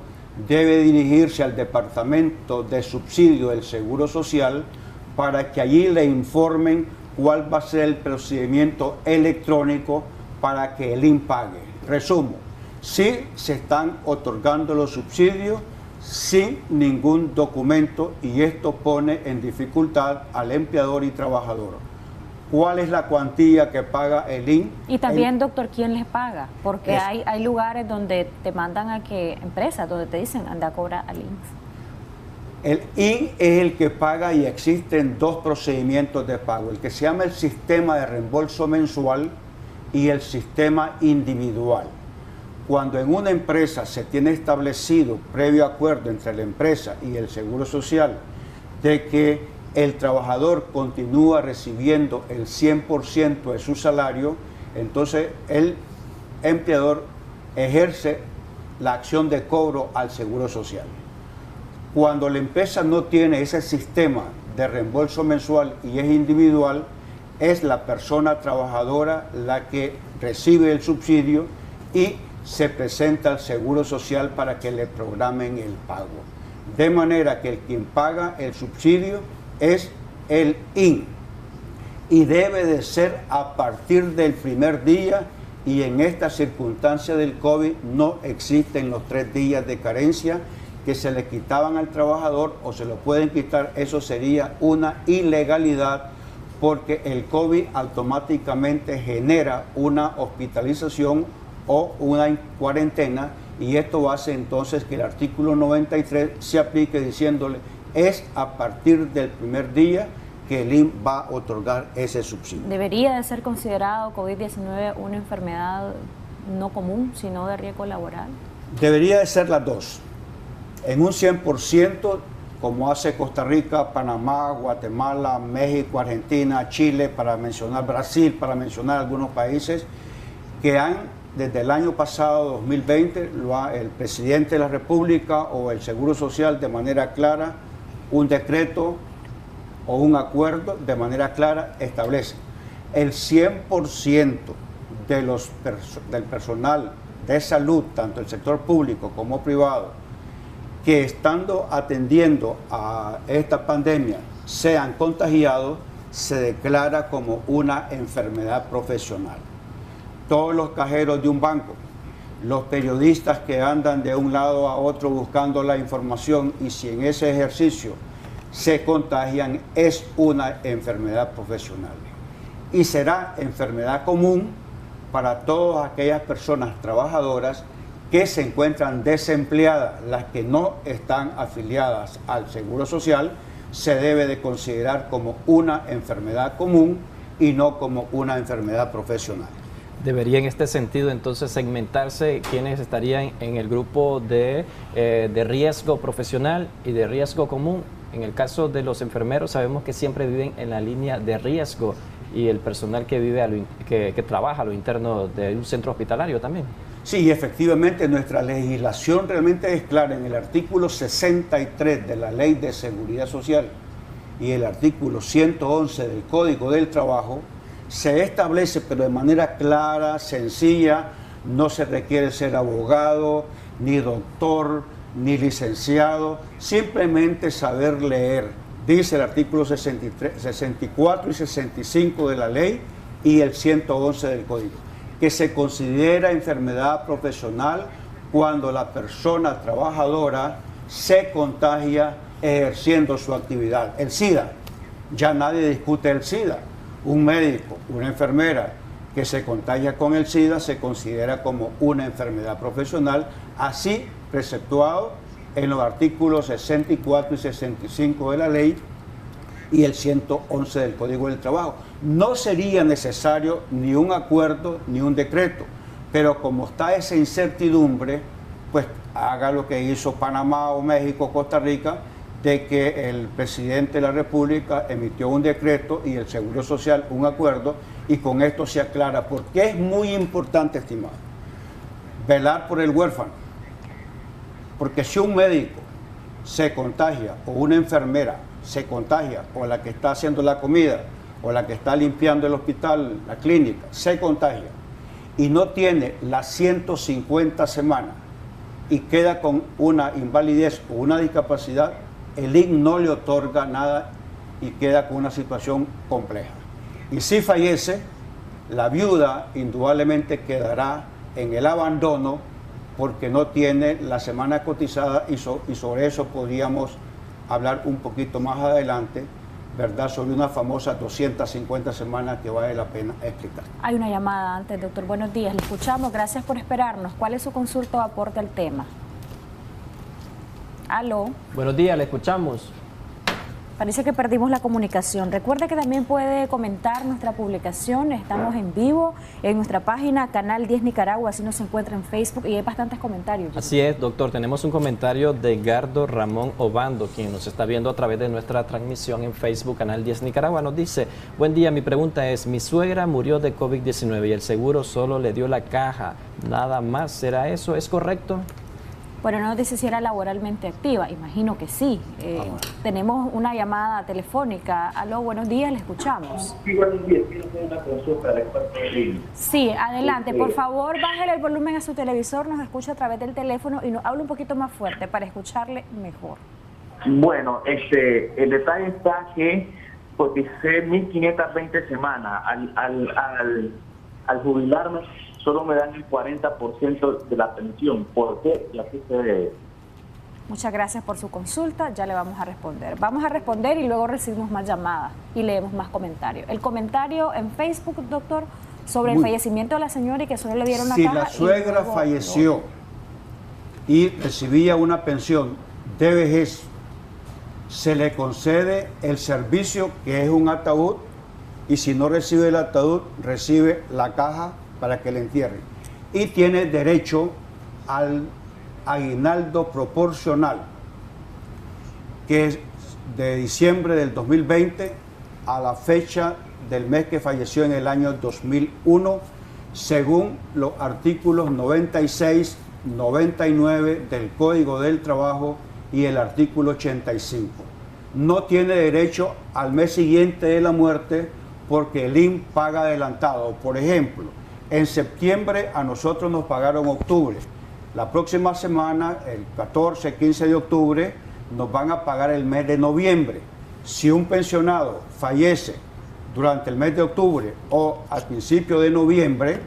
debe dirigirse al Departamento de Subsidio del Seguro Social para que allí le informen cuál va a ser el procedimiento electrónico para que el INS pague. Resumo, sí se están otorgando los subsidios sin ningún documento, y esto pone en dificultad al empleador y trabajador. cuál es la cuantía que paga el IN. Y también, doctor, ¿quién les paga? Porque hay lugares donde te mandan a que, empresas, donde te dicen, anda a cobrar al INS. El IN es el que paga y existen dos procedimientos de pago, el que se llama el sistema de reembolso mensual y el sistema individual. Cuando en una empresa se tiene establecido previo acuerdo entre la empresa y el Seguro Social de que el trabajador continúa recibiendo el 100% de su salario, entonces el empleador ejerce la acción de cobro al Seguro Social. Cuando la empresa no tiene ese sistema de reembolso mensual y es individual, es la persona trabajadora la que recibe el subsidio y se presenta al Seguro Social para que le programen el pago. De manera que quien paga el subsidio es el IN y debe de ser a partir del primer día, y en esta circunstancia del COVID no existen los 3 días de carencia que se le quitaban al trabajador o se lo pueden quitar. Eso sería una ilegalidad, porque el COVID automáticamente genera una hospitalización o una cuarentena, y esto hace entonces que el artículo 93 se aplique diciéndole es a partir del primer día que el IN va a otorgar ese subsidio. ¿Debería de ser considerado COVID-19 una enfermedad no común, sino de riesgo laboral? Debería de ser las dos. En un 100%, como hace Costa Rica, Panamá, Guatemala, México, Argentina, Chile, para mencionar Brasil, para mencionar algunos países que han, desde el año pasado, 2020, el presidente de la República o el Seguro Social de manera clara, un decreto o un acuerdo de manera clara establece el 100% del personal de salud, tanto el sector público como privado, que estando atendiendo a esta pandemia sean contagiados, se declara como una enfermedad profesional. Todos los cajeros de un banco, los periodistas que andan de un lado a otro buscando la información, y si en ese ejercicio se contagian, es una enfermedad profesional. Y será enfermedad común para todas aquellas personas trabajadoras que se encuentran desempleadas, las que no están afiliadas al Seguro Social, se debe de considerar como una enfermedad común y no como una enfermedad profesional. ¿Debería en este sentido entonces segmentarse quienes estarían en el grupo de riesgo profesional y de riesgo común? En el caso de los enfermeros sabemos que siempre viven en la línea de riesgo, y el personal que vive que trabaja a lo interno de un centro hospitalario también. Sí, efectivamente nuestra legislación realmente es clara. En el artículo 63 de la Ley de Seguridad Social y el artículo 111 del Código del Trabajo se establece, pero de manera clara, sencilla, no se requiere ser abogado, ni doctor, ni licenciado, simplemente saber leer. Dice el artículo 64 y 65 de la ley y el 111 del Código, que se considera enfermedad profesional cuando la persona trabajadora se contagia ejerciendo su actividad. El SIDA, ya nadie discute el SIDA. Un médico, una enfermera que se contagia con el SIDA se considera como una enfermedad profesional, así preceptuado en los artículos 64 y 65 de la ley y el 111 del Código del Trabajo. No sería necesario ni un acuerdo ni un decreto, pero como está esa incertidumbre, pues haga lo que hizo Panamá o México, Costa Rica, de que el presidente de la República emitió un decreto y el Seguro Social un acuerdo, y con esto se aclara, porque es muy importante, estimado, velar por el huérfano. Porque si un médico se contagia o una enfermera se contagia, o la que está haciendo la comida o la que está limpiando el hospital, la clínica, se contagia y no tiene las 150 semanas y queda con una invalidez o una discapacidad, el IN no le otorga nada y queda con una situación compleja. Y si fallece, la viuda indudablemente quedará en el abandono porque no tiene la semana cotizada, y sobre eso podríamos hablar un poquito más adelante, ¿verdad?, sobre unas famosas 250 semanas que vale la pena explicar. Hay una llamada antes, doctor. Buenos días, le escuchamos. Gracias por esperarnos. ¿Cuál es su consulta o aporte al tema? Aló. Buenos días, le escuchamos. Parece que perdimos la comunicación. Recuerde que también puede comentar nuestra publicación. Estamos en vivo en nuestra página, Canal 10 Nicaragua, así nos encuentra en Facebook y hay bastantes comentarios. Así es, doctor. Tenemos un comentario de Edgardo Ramón Obando, quien nos está viendo a través de nuestra transmisión en Facebook, Canal 10 Nicaragua. Nos dice: buen día, mi pregunta es, mi suegra murió de COVID-19 y el seguro solo le dio la caja, nada más. ¿Será eso? ¿Es correcto? Bueno, no dice si era laboralmente activa, imagino que sí. Tenemos una llamada telefónica. Aló, buenos días, le escuchamos. Sí, buenos días, quiero hacer una consulta de cuarto de línea. Sí, adelante, por favor, bájele el volumen a su televisor, nos escucha a través del teléfono y nos habla un poquito más fuerte para escucharle mejor. Bueno, el detalle está que coticé 1.520 semanas. Al jubilarme, solo me dan el 40% de la pensión. ¿Por qué? Y así se debe. Muchas gracias por su consulta, ya le vamos a responder. Vamos a responder y luego recibimos más llamadas y leemos más comentarios. El comentario en Facebook, doctor, sobre el fallecimiento de la señora y que solo le dieron una caja. Si la suegra falleció y recibía una pensión de vejez, se le concede el servicio que es un ataúd, y si no recibe el ataúd, recibe la caja para que le entierren. Y tiene derecho al aguinaldo proporcional, que es de diciembre del 2020 a la fecha del mes que falleció en el año 2001, según los artículos 96, 99 del Código del Trabajo y el artículo 85. No tiene derecho al mes siguiente de la muerte porque el INS paga adelantado. Por ejemplo, en septiembre a nosotros nos pagaron octubre. La próxima semana, el 14, 15 de octubre, nos van a pagar el mes de noviembre. Si un pensionado fallece durante el mes de octubre o al principio de noviembre,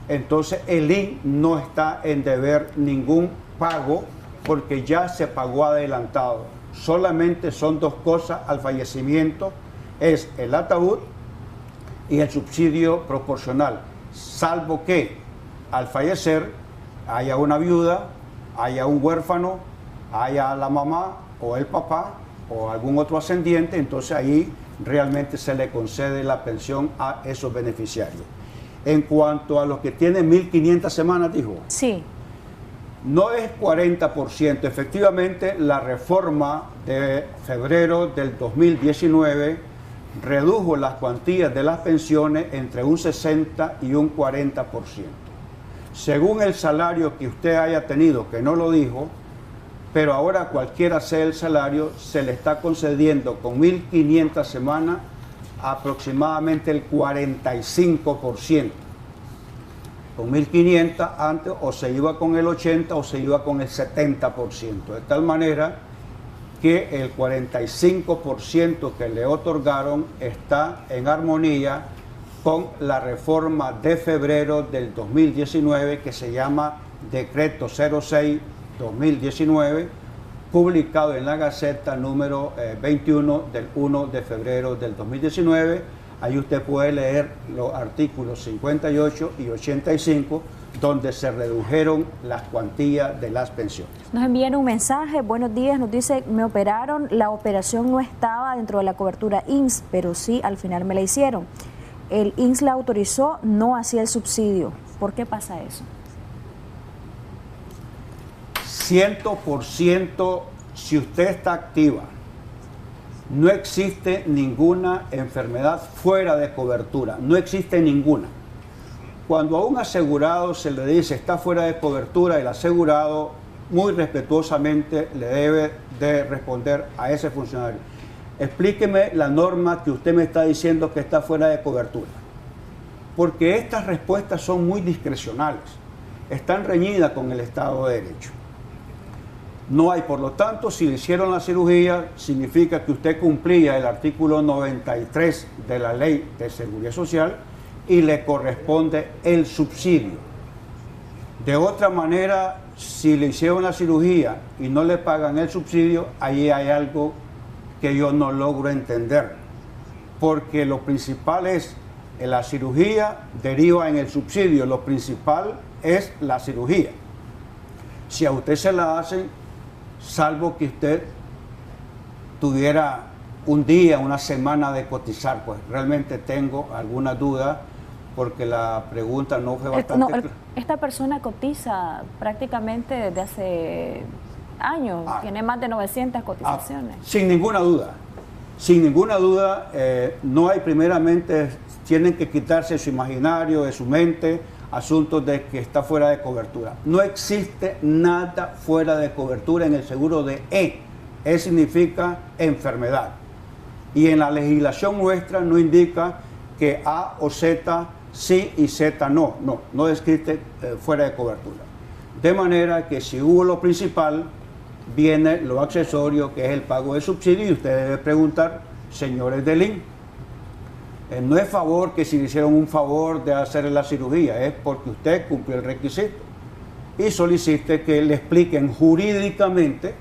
entonces el INS no está en deber ningún pago porque ya se pagó adelantado. Solamente son dos cosas al fallecimiento, es el ataúd y el subsidio proporcional, salvo que al fallecer haya una viuda, haya un huérfano, haya la mamá o el papá o algún otro ascendiente, entonces ahí realmente se le concede la pensión a esos beneficiarios. En cuanto a los que tienen 1.500 semanas, dijo. Sí. No es 40%, efectivamente la reforma de febrero del 2019 redujo las cuantías de las pensiones entre un 60 y un 40%. Según el salario que usted haya tenido, que no lo dijo, pero ahora cualquiera sea el salario, se le está concediendo con 1.500 semanas aproximadamente el 45%. Con 1.500 antes o se iba con el 80% o se iba con el 70%. De tal manera que el 45% que le otorgaron está en armonía con la reforma de febrero del 2019 que se llama Decreto 06-2019, publicado en la Gaceta número 21 del 1 de febrero del 2019. Ahí usted puede leer los artículos 58 y 85, donde se redujeron las cuantías de las pensiones. Nos envían un mensaje, buenos días, nos dice, me operaron, la operación no estaba dentro de la cobertura INS, pero sí, al final me la hicieron. El INS la autorizó, no hacía el subsidio. ¿Por qué pasa eso? 100% si usted está activa. No existe ninguna enfermedad fuera de cobertura, no existe ninguna. Cuando a un asegurado se le dice está fuera de cobertura, el asegurado muy respetuosamente le debe de responder a ese funcionario: explíqueme la norma que usted me está diciendo que está fuera de cobertura. Porque estas respuestas son muy discrecionales, están reñidas con el Estado de Derecho. No hay, por lo tanto, si le hicieron la cirugía, significa que usted cumplía el artículo 93 de la Ley de Seguridad Social y le corresponde el subsidio. De otra manera, si le hicieron la cirugía y no le pagan el subsidio, ahí hay algo que yo no logro entender. porque lo principal es la cirugía, deriva en el subsidio, lo principal es la cirugía. Si a usted se la hacen, salvo que usted tuviera un día, una semana de cotizar, pues realmente tengo alguna duda porque la pregunta no fue bastante clara. Esta persona cotiza prácticamente desde hace años, tiene más de 900 cotizaciones. Sin ninguna duda, no hay, primeramente, tienen que quitarse de su imaginario, de su mente, asuntos de que está fuera de cobertura. No existe nada fuera de cobertura en el seguro de E. E significa enfermedad. Y en la legislación nuestra no indica que A o Z sí y Z no. No existe fuera de cobertura. De manera que si hubo lo principal, viene lo accesorio, que es el pago de subsidio, y usted debe preguntar, señores del IN, no es favor que si le hicieron un favor de hacer la cirugía, es porque usted cumplió el requisito y solicite que le expliquen jurídicamente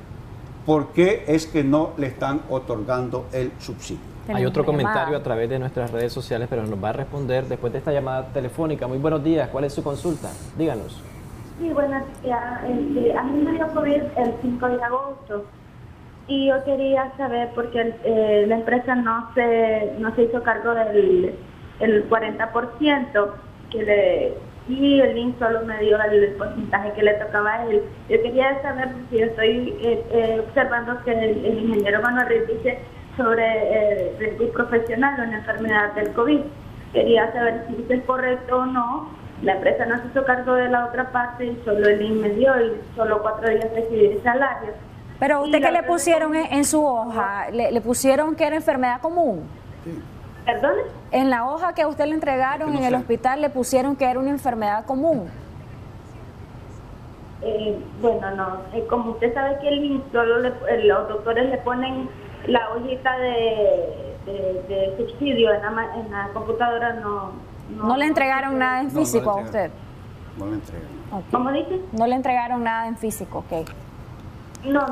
por qué es que no le están otorgando el subsidio. Hay otro comentario a través de nuestras redes sociales, pero nos va a responder después de esta llamada telefónica. Muy buenos días, ¿cuál es su consulta? Díganos. Sí, buenos días. A mí me dio COVID el 5 de agosto y yo quería saber porque la empresa no se hizo cargo del 40% y el INS solo me dio el porcentaje que le tocaba a él. Yo quería saber si yo estoy observando que el ingeniero Manuel dice sobre riesgo profesional o una enfermedad del COVID. Quería saber si es correcto o no. La empresa no se hizo cargo de la otra parte y solo el INS me dio y solo 4 días recibí el salario. Pero usted, ¿qué le pusieron en su hoja? ¿Le pusieron que era enfermedad común? Sí. ¿Perdón? En la hoja que a usted le entregaron en el hospital le pusieron que era una enfermedad común. Bueno, no. Como usted sabe que el INS solo los doctores le ponen la hojita de subsidio en la computadora, no le entregaron nada en físico a usted. No le entregaron. Okay. ¿Cómo dice? No le entregaron nada en físico, ok. No.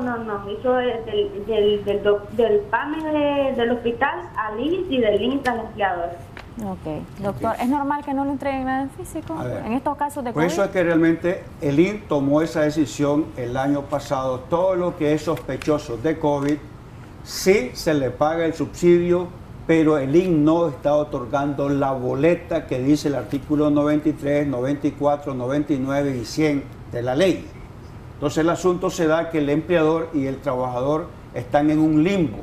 Eso del PAME del hospital al INS y del INS al empleador. Ok. Doctor, ¿es normal que no le entreguen nada en físico? En estos casos de COVID. Por eso es que realmente el INS tomó esa decisión el año pasado. Todo lo que es sospechoso de COVID, sí se le paga el subsidio, pero el INS no está otorgando la boleta que dice el artículo 93, 94, 99 y 100 de la ley. Entonces el asunto se da que el empleador y el trabajador están en un limbo.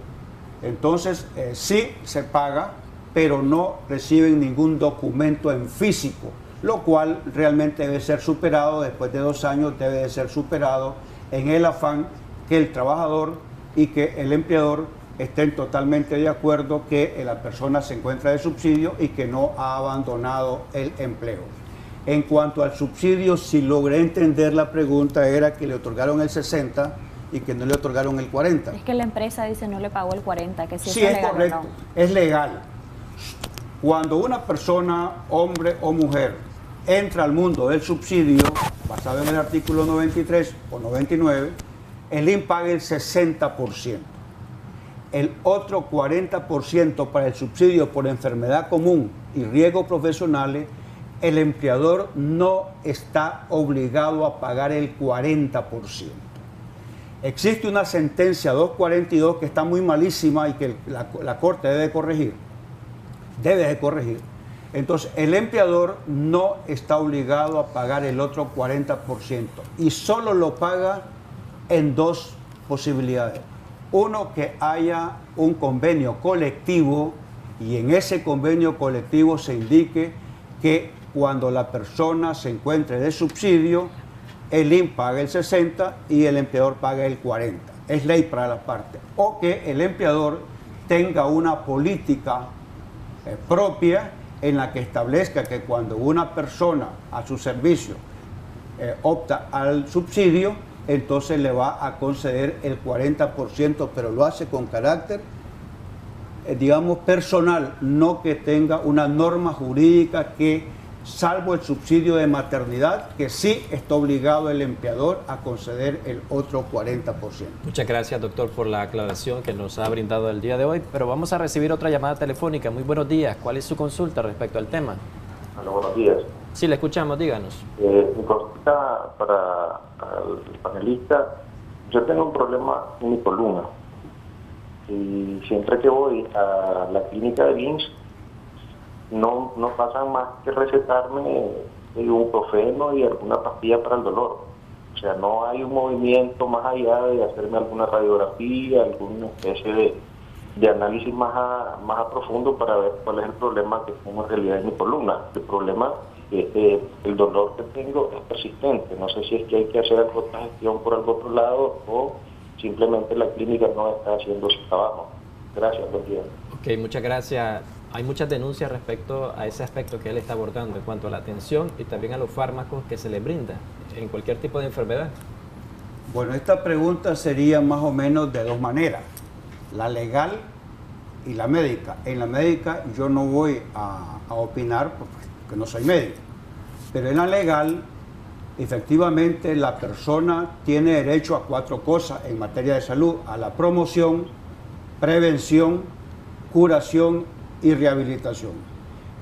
Entonces sí se paga, pero no reciben ningún documento en físico, lo cual realmente debe ser superado, después de 2 años debe de ser superado en el afán que el trabajador y que el empleador estén totalmente de acuerdo que la persona se encuentra de subsidio y que no ha abandonado el empleo. En cuanto al subsidio, si logré entender la pregunta, era que le otorgaron el 60 y que no le otorgaron el 40. Es que la empresa dice no le pagó el 40, que sí es correcto, no. Es legal. Cuando una persona, hombre o mujer, entra al mundo del subsidio, basado en el artículo 93 o 99, el INS paga el 60%. El otro 40% para el subsidio por enfermedad común y riesgos profesionales, el empleador no está obligado a pagar el 40%. Existe una sentencia 242 que está muy malísima y que la Corte debe corregir. Entonces, el empleador no está obligado a pagar el otro 40% y solo lo paga en 2 posibilidades. Uno, que haya un convenio colectivo y en ese convenio colectivo se indique que cuando la persona se encuentre de subsidio, el INS paga el 60 y el empleador paga el 40. Es ley para las partes. O que el empleador tenga una política propia en la que establezca que cuando una persona a su servicio opta al subsidio, entonces le va a conceder el 40%, pero lo hace con carácter, digamos, personal, no que tenga una norma jurídica que salvo el subsidio de maternidad, que sí está obligado el empleador a conceder el otro 40%. Muchas gracias, doctor, por la aclaración que nos ha brindado el día de hoy, pero vamos a recibir otra llamada telefónica. Muy buenos días. ¿Cuál es su consulta respecto al tema? Hola, buenos días. Sí, le escuchamos, díganos. Mi consulta para el panelista, yo tengo un problema en mi columna y siempre que voy a la clínica de IMSS no pasan más que recetarme ibuprofeno y alguna pastilla para el dolor. O sea, no hay un movimiento más allá de hacerme alguna radiografía, alguna especie de análisis más a profundo para ver cuál es el problema que tengo en realidad en mi columna. El problema es que el dolor que tengo es persistente. No sé si es que hay que hacer alguna gestión por algún otro lado o simplemente la clínica no está haciendo su trabajo. Gracias, buen día. Ok, muchas gracias. Hay muchas denuncias respecto a ese aspecto que él está abordando en cuanto a la atención y también a los fármacos que se le brinda en cualquier tipo de enfermedad. Bueno, esta pregunta sería más o menos de dos maneras, la legal y la médica. En la médica yo no voy a opinar porque no soy médico, pero en la legal, efectivamente, la persona tiene derecho a 4 cosas en materia de salud: a la promoción, prevención, curación y rehabilitación.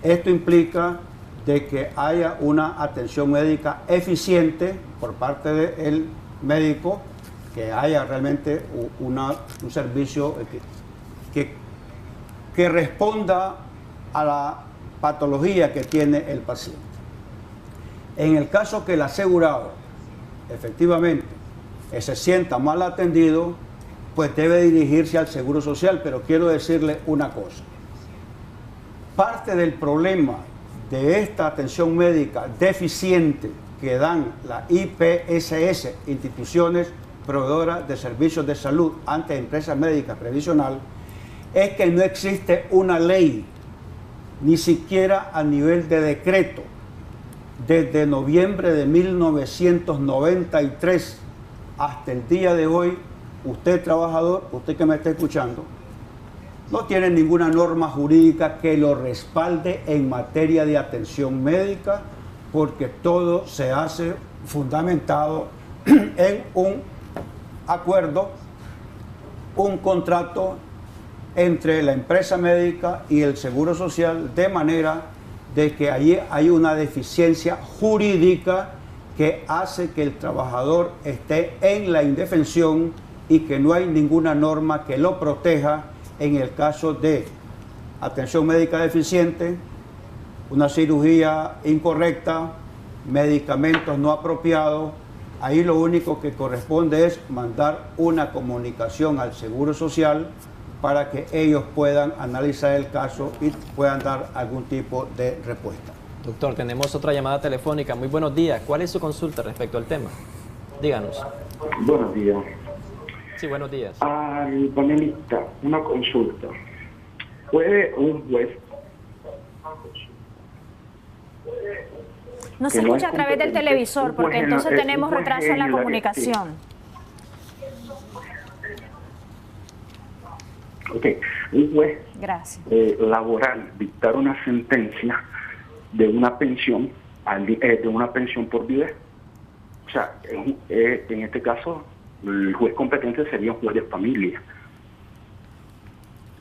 Esto implica de que haya una atención médica eficiente por parte del médico, que haya realmente un servicio que responda a la patología que tiene el paciente. En el caso que el asegurado efectivamente se sienta mal atendido, pues debe dirigirse al Seguro Social, pero quiero decirle una cosa. Parte del problema de esta atención médica deficiente que dan la IPSS, instituciones proveedoras de servicios de salud ante empresas médicas previsional, es que no existe una ley, ni siquiera a nivel de decreto. Desde noviembre de 1993 hasta el día de hoy, usted trabajador, usted que me está escuchando, no tiene ninguna norma jurídica que lo respalde en materia de atención médica, porque todo se hace fundamentado en un acuerdo, un contrato entre la empresa médica y el Seguro Social, de manera de que allí hay una deficiencia jurídica que hace que el trabajador esté en la indefensión y que no hay ninguna norma que lo proteja en el caso de atención médica deficiente, una cirugía incorrecta, medicamentos no apropiados. Ahí lo único que corresponde es mandar una comunicación al Seguro Social para que ellos puedan analizar el caso y puedan dar algún tipo de respuesta. Doctor, tenemos otra llamada telefónica. Muy buenos días. ¿Cuál es su consulta respecto al tema? Díganos. Buenos días. Sí, buenos días. Al panelista, una consulta. ¿Puede un juez... No se escucha a través del televisor porque entonces tenemos retraso en la comunicación. Ok, un juez laboral dictar una sentencia de una pensión por viudez. O sea, en este caso, el juez competente sería un juez de familia.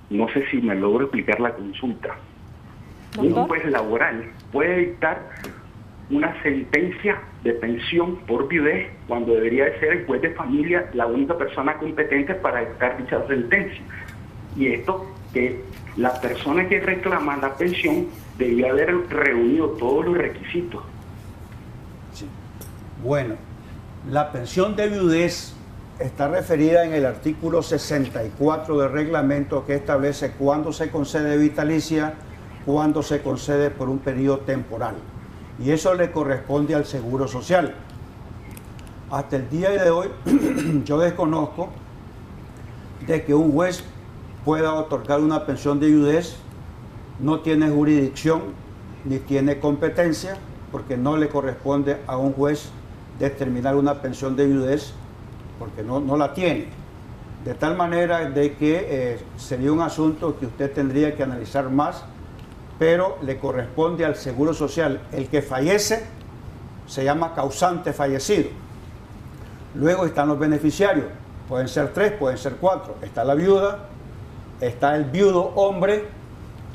No sé si me logro explicar la consulta. Un juez laboral puede dictar una sentencia de pensión por viudez cuando debería de ser el juez de familia la única persona competente para dictar dicha sentencia. Y esto que la persona que reclama la pensión debía haber reunido todos los requisitos. Sí. Bueno, la pensión de viudez está referida en el artículo 64 del reglamento, que establece cuándo se concede vitalicia, cuándo se concede por un periodo temporal. Y eso le corresponde al Seguro Social. Hasta el día de hoy yo desconozco de que un juez pueda otorgar una pensión de viudez. No tiene jurisdicción ni tiene competencia, porque no le corresponde a un juez determinar una pensión de viudez, porque no la tiene. De tal manera de que sería un asunto que usted tendría que analizar más pero le corresponde al Seguro Social. El que fallece se llama causante fallecido. Luego están los beneficiarios, pueden ser 3, pueden ser 4. Está la viuda, está el viudo hombre,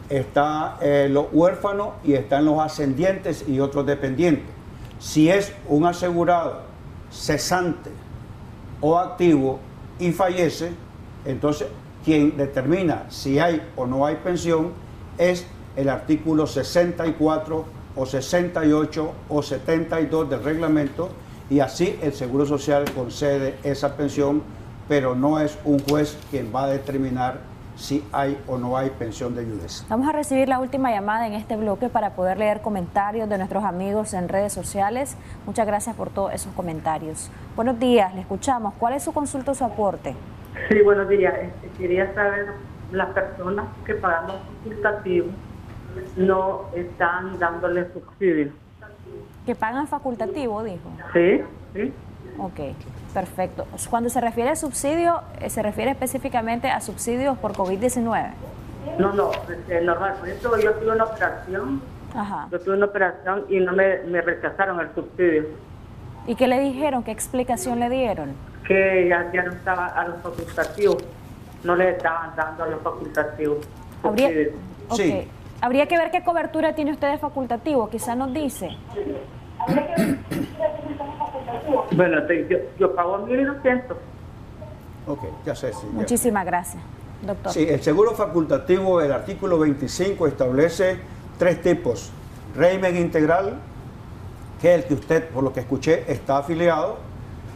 está los huérfanos y están los ascendientes y otros dependientes. Si es un asegurado cesante o activo y fallece, entonces quien determina si hay o no hay pensión es el artículo 64 o 68 o 72 del reglamento, y así el Seguro Social concede esa pensión, pero no es un juez quien va a determinar si hay o no hay pensión de viudez. Vamos a recibir la última llamada en este bloque para poder leer comentarios de nuestros amigos en redes sociales. Muchas gracias por todos esos comentarios. Buenos días, le escuchamos. ¿Cuál es su consulta o su aporte? Sí, buenos días. Quería saber, las personas que pagamos facultativo no están dándole subsidio. ¿Que pagan facultativo, dijo? Sí, sí. Ok, perfecto. Cuando se refiere a subsidio, ¿se refiere específicamente a subsidios por COVID-19? No, normal. Por eso yo tuve una operación. Ajá. Yo tuve una operación y no me rechazaron el subsidio. ¿Y qué le dijeron? ¿Qué explicación le dieron? Que ya no estaba a los facultativos. No le estaban dando a los facultativos. Sí. Habría que ver qué cobertura tiene usted de facultativo, quizá nos dice. Bueno, yo pago 1.200. Ok, ya sé. Sí, muchísimas gracias, doctor. Sí, el seguro facultativo, el artículo 25 establece 3 tipos. Régimen integral, que es el que usted, por lo que escuché, está afiliado.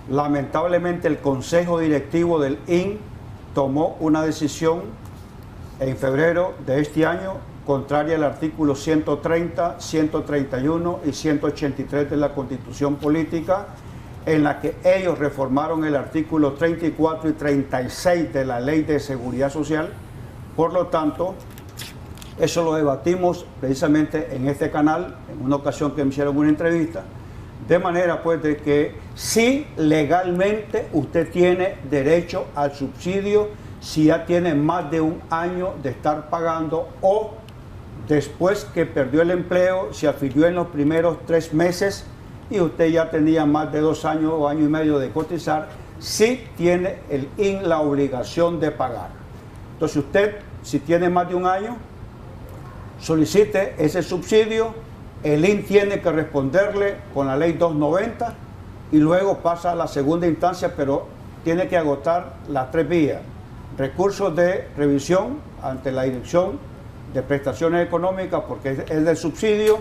Lamentablemente el Consejo Directivo del IN tomó una decisión en febrero de este año contraria al artículo 130, 131 y 183 de la Constitución Política, en la que ellos reformaron el artículo 34 y 36 de la Ley de Seguridad Social. Por lo tanto, eso lo debatimos precisamente en este canal, en una ocasión que me hicieron una entrevista, de manera pues de que sí legalmente usted tiene derecho al subsidio si ya tiene más de un año de estar pagando, o después que perdió el empleo, se afilió en los primeros 3 meses y usted ya tenía más de 2 años o año y medio de cotizar, sí tiene el IN la obligación de pagar. Entonces usted, si tiene más de un año, solicite ese subsidio, el IN tiene que responderle con la ley 290 y luego pasa a la segunda instancia, pero tiene que agotar las 3 vías. Recursos de revisión ante la Dirección de Prestaciones Económicas, porque es del subsidio,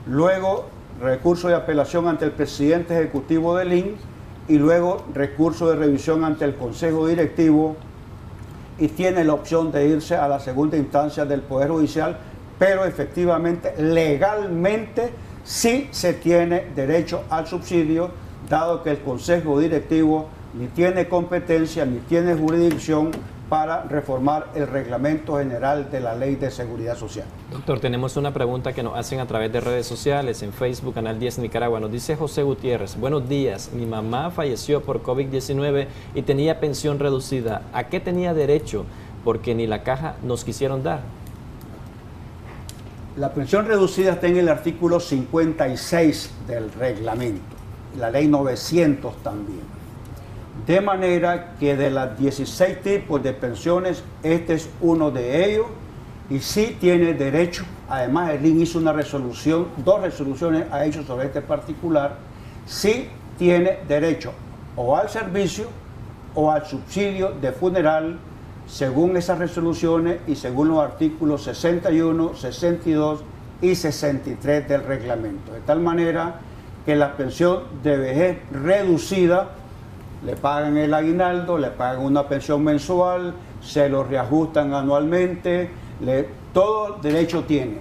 luego recurso de apelación ante el presidente ejecutivo del IN y luego recurso de revisión ante el Consejo Directivo, y tiene la opción de irse a la segunda instancia del Poder Judicial, pero efectivamente, legalmente, sí se tiene derecho al subsidio, dado que el Consejo Directivo ni tiene competencia ni tiene jurisdicción para reformar el Reglamento General de la Ley de Seguridad Social. Doctor, tenemos una pregunta que nos hacen a través de redes sociales, en Facebook, Canal 10 Nicaragua. Nos dice José Gutiérrez: buenos días, mi mamá falleció por COVID-19 y tenía pensión reducida. ¿A qué tenía derecho? Porque ni la caja nos quisieron dar. La pensión reducida está en el artículo 56 del reglamento, la ley 900 también. De manera que de las 16 tipos de pensiones, este es uno de ellos y sí tiene derecho. Además, el IN hizo una resolución, 2 resoluciones ha hecho sobre este particular. Sí tiene derecho o al servicio o al subsidio de funeral, según esas resoluciones y según los artículos 61, 62 y 63 del reglamento. De tal manera que la pensión de vejez reducida, le pagan el aguinaldo, le pagan una pensión mensual, se lo reajustan anualmente, todo derecho tiene.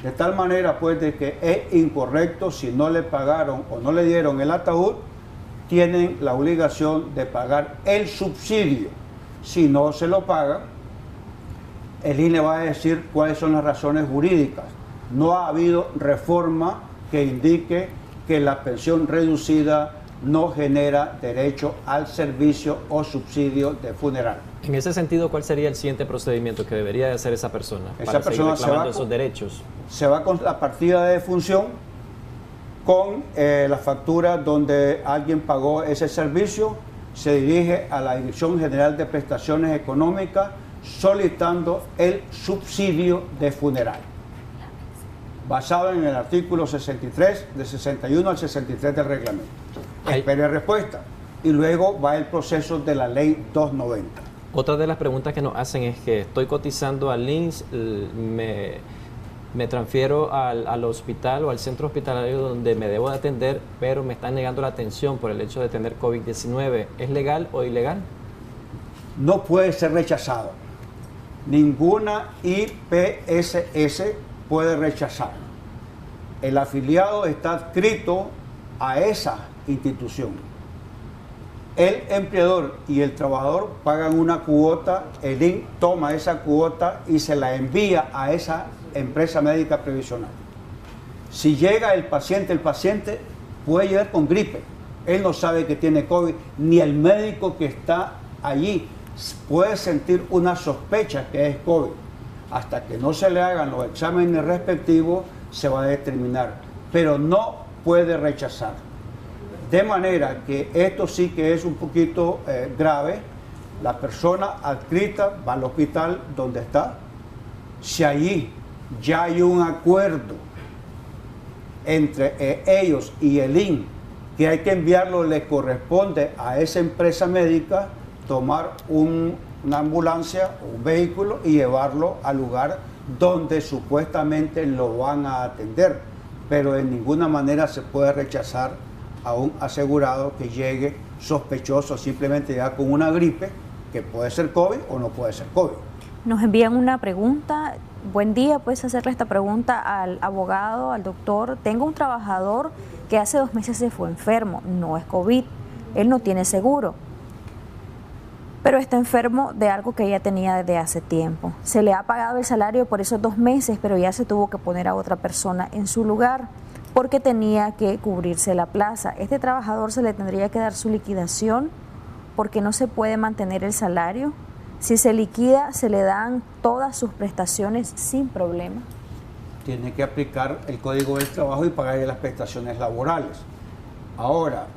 De tal manera pues de que es incorrecto, si no le pagaron o no le dieron el ataúd, tienen la obligación de pagar el subsidio. Si no se lo paga, el INE va a decir cuáles son las razones jurídicas. No ha habido reforma que indique que la pensión reducida no genera derecho al servicio o subsidio de funeral. En ese sentido, ¿cuál sería el siguiente procedimiento que debería de hacer esa persona para seguir reclamando esos derechos? Se va con la partida de defunción, con la factura donde alguien pagó ese servicio, se dirige a la Dirección General de Prestaciones Económicas solicitando el subsidio de funeral, basado en el artículo 63, de 61 al 63 del reglamento. Espere respuesta y luego va el proceso de la ley 290. Otra de las preguntas que nos hacen es que estoy cotizando al INSS, me transfiero al hospital o al centro hospitalario donde me debo de atender, pero me están negando la atención por el hecho de tener COVID-19. ¿Es legal o ilegal? No puede ser rechazado. Ninguna IPSS puede rechazar. El afiliado está adscrito a esa institución. El empleador y el trabajador pagan una cuota, el INSS toma esa cuota y se la envía a esa empresa médica previsional. Si llega el paciente puede llegar con gripe. Él no sabe que tiene COVID, ni el médico que está allí puede sentir una sospecha que es COVID. Hasta que no se le hagan los exámenes respectivos, se va a determinar. Pero no puede rechazar. De manera que esto sí que es un poquito grave. La persona adscrita va al hospital donde está. Si allí ya hay un acuerdo entre ellos y el INSS que hay que enviarlo, le corresponde a esa empresa médica tomar una ambulancia o un vehículo y llevarlo al lugar donde supuestamente lo van a atender. Pero de ninguna manera se puede rechazar a un asegurado que llegue sospechoso, simplemente ya con una gripe, que puede ser COVID o no puede ser COVID. Nos envían una pregunta. Buen día, puedes hacerle esta pregunta al abogado, al doctor. Tengo un trabajador que hace 2 meses se fue enfermo, no es COVID, él no tiene seguro, pero está enfermo de algo que ya tenía desde hace tiempo. Se le ha pagado el salario por esos 2 meses, pero ya se tuvo que poner a otra persona en su lugar porque tenía que cubrirse la plaza. Este trabajador se le tendría que dar su liquidación porque no se puede mantener el salario. Si se liquida, se le dan todas sus prestaciones sin problema. Tiene que aplicar el Código del Trabajo y pagarle las prestaciones laborales. Ahora,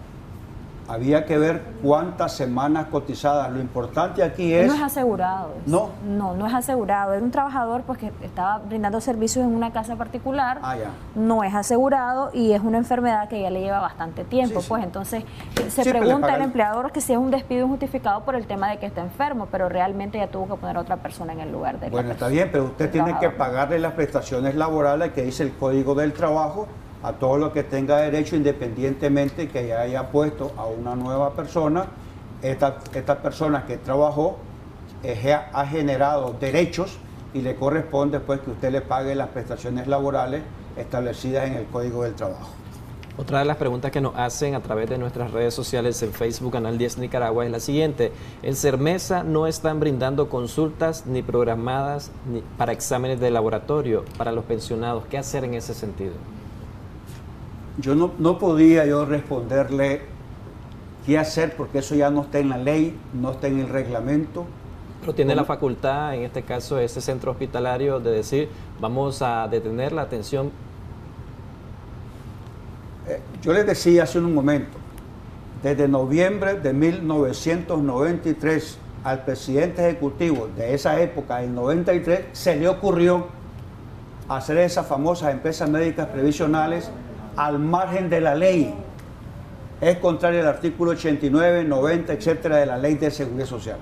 había que ver cuántas semanas cotizadas. Lo importante aquí es... No es asegurado. ¿No? No es asegurado. Era un trabajador pues, que estaba brindando servicios en una casa particular. Ya. No es asegurado y es una enfermedad que ya le lleva bastante tiempo. Pues entonces se pregunta al empleador que si es un despido injustificado por el tema de que está enfermo, pero realmente ya tuvo que poner a otra persona en el lugar de él. Bueno, está bien, pero usted tiene que pagarle las prestaciones laborales que dice el Código del Trabajo a todo lo que tenga derecho, independientemente que ya haya puesto a una nueva persona. Esta persona que trabajó ha generado derechos y le corresponde pues que usted le pague las prestaciones laborales establecidas en el Código del Trabajo. Otra de las preguntas que nos hacen a través de nuestras redes sociales en Facebook, Canal 10 Nicaragua, es la siguiente. En CERMESA no están brindando consultas ni programadas para exámenes de laboratorio para los pensionados. ¿Qué hacer en ese sentido? Yo no podía responderle qué hacer porque eso ya no está en la ley, no está en el reglamento. Pero tiene la facultad, en este caso, ese centro hospitalario de decir, vamos a detener la atención. Yo les decía hace un momento, desde noviembre de 1993 al presidente ejecutivo de esa época, en 93, se le ocurrió hacer esas famosas empresas médicas previsionales al margen de la ley. Es contrario al artículo 89, 90, etcétera, de la Ley de Seguridad Social.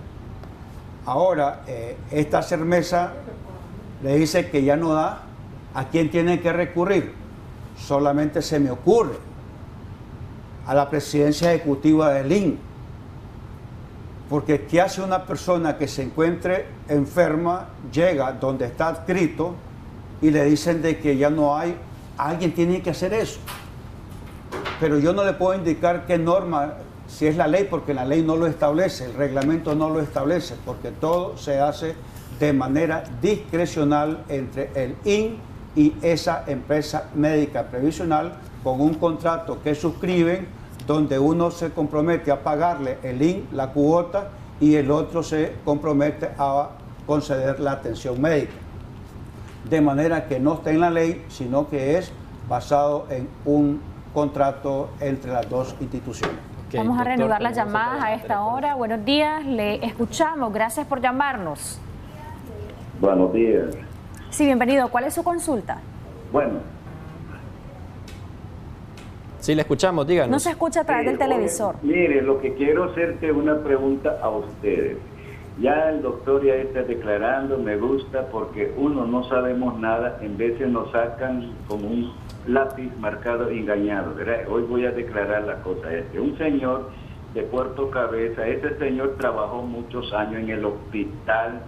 Ahora, esta CERMESA le dice que ya no da. ¿A quién tiene que recurrir? Solamente se me ocurre a la presidencia ejecutiva del INSS. Porque ¿qué hace una persona que se encuentre enferma, llega donde está adscrito y le dicen de que ya no hay? Alguien tiene que hacer eso. Pero yo no le puedo indicar qué norma, si es la ley, porque la ley no lo establece, el reglamento no lo establece, porque todo se hace de manera discrecional entre el INSS y esa empresa médica previsional con un contrato que suscriben donde uno se compromete a pagarle el INSS la cuota y el otro se compromete a conceder la atención médica. De manera que no está en la ley, sino que es basado en un contrato entre las dos instituciones. Okay, vamos a reanudar las llamadas a esta hora. Buenos días, le escuchamos. Gracias por llamarnos. Buenos días. Sí, bienvenido. ¿Cuál es su consulta? Bueno. Sí, le escuchamos, díganos. No se escucha a través del televisor. Mire, lo que quiero hacerte una pregunta a ustedes. Ya el doctor ya está declarando, me gusta, porque uno no sabemos nada, en veces nos sacan como un lápiz marcado engañado, ¿verdad? Hoy voy a declarar la cosa un señor de Puerto Cabeza, ese señor trabajó muchos años en el hospital